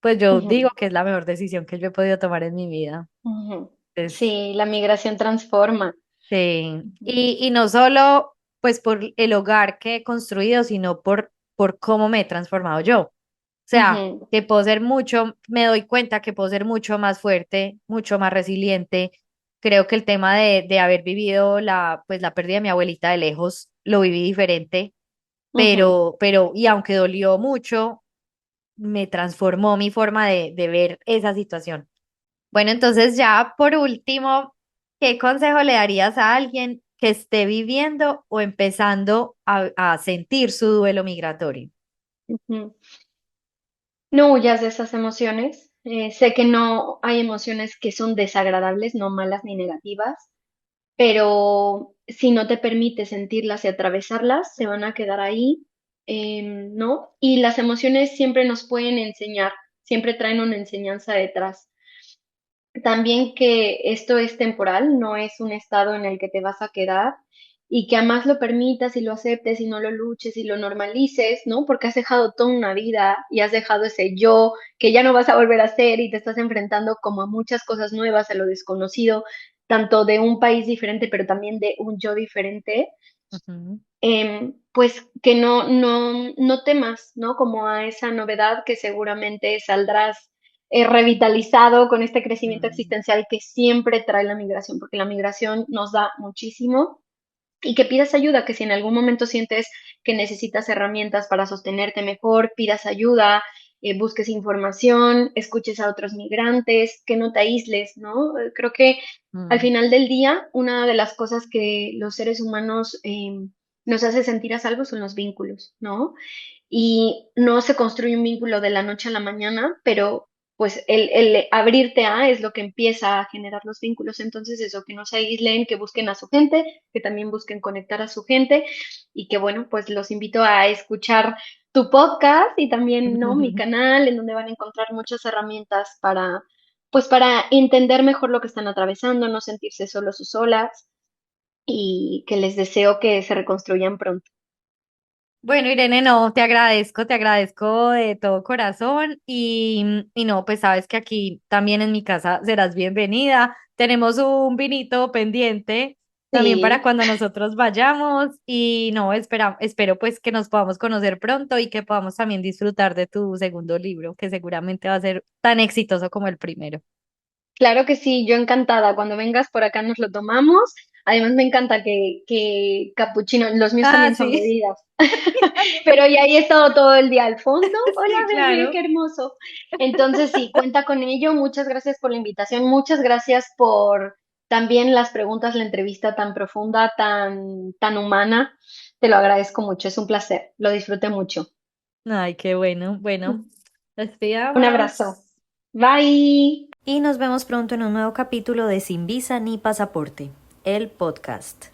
Pues yo digo ujú, que es la mejor decisión que yo he podido tomar en mi vida. ujú. Es, Sí, la migración transforma. sí. Ujú, Y no solo pues por el hogar que he construido, sino por cómo me he transformado yo. O sea, ujú, que puedo ser mucho, me doy cuenta que puedo ser mucho más fuerte, mucho más resiliente. Creo que el tema de haber vivido pues la pérdida de mi abuelita de lejos, lo viví diferente, ujú, y aunque dolió mucho, me transformó mi forma de ver esa situación. Bueno, entonces ya por último, ¿qué consejo le darías a alguien que esté viviendo o empezando a sentir su duelo migratorio? ujú. No huyas de esas emociones. Sé que no hay emociones que son desagradables, no malas ni negativas, pero si no te permites sentirlas y atravesarlas, se van a quedar ahí, ¿no? Y las emociones siempre nos pueden enseñar, siempre traen una enseñanza detrás. También que esto es temporal, no es un estado en el que te vas a quedar y que además lo permitas y lo aceptes y no lo luches y lo normalices, ¿no? Porque has dejado toda una vida y has dejado ese yo que ya no vas a volver a ser y te estás enfrentando como a muchas cosas nuevas, a lo desconocido, tanto de un país diferente, pero también de un yo diferente. Ujú. Pues que no temas, ¿no? Como a esa novedad que seguramente saldrás revitalizado con este crecimiento Mm. existencial que siempre trae la migración, porque la migración nos da muchísimo y que pidas ayuda, que si en algún momento sientes que necesitas herramientas para sostenerte mejor, pidas ayuda, busques información, escuches a otros migrantes, que no te aísles, ¿no? Creo que al Mm. final del día, una de las cosas que los seres humanos nos hace sentir a salvo son los vínculos, ¿no? Y no se construye un vínculo de la noche a la mañana, pero pues el abrirte a es lo que empieza a generar los vínculos. Entonces eso, que no se aíslen, que busquen a su gente, que también busquen conectar a su gente y que bueno, pues los invito a escuchar tu podcast y también, ¿no? Mi canal, en donde van a encontrar muchas herramientas para, pues para entender mejor lo que están atravesando, no sentirse solos o solas y que les deseo que se reconstruyan pronto. Bueno, Irene, no, te agradezco de todo corazón y no, pues sabes que aquí también en mi casa serás bienvenida. Tenemos un vinito pendiente también para Sí. cuando nosotros vayamos y no, espero pues que nos podamos conocer pronto y que podamos también disfrutar de tu segundo libro, que seguramente va a ser tan exitoso como el primero. Claro que sí, yo encantada. Cuando vengas por acá nos lo tomamos. Además me encanta que capuchino, los míos Ah, también son sí. bebidas, pero ya ahí he estado todo el día al fondo. Hola Sí, bebé, claro. qué hermoso. Entonces sí, cuenta con ello. Muchas gracias por la invitación. Muchas gracias por también las preguntas, la entrevista tan profunda, tan humana. Te lo agradezco mucho. Es un placer. Lo disfruté mucho. Ay, qué bueno. Bueno, Un despidamos. abrazo. Bye. Y nos vemos pronto en un nuevo capítulo de Sin Visa ni Pasaporte, el podcast.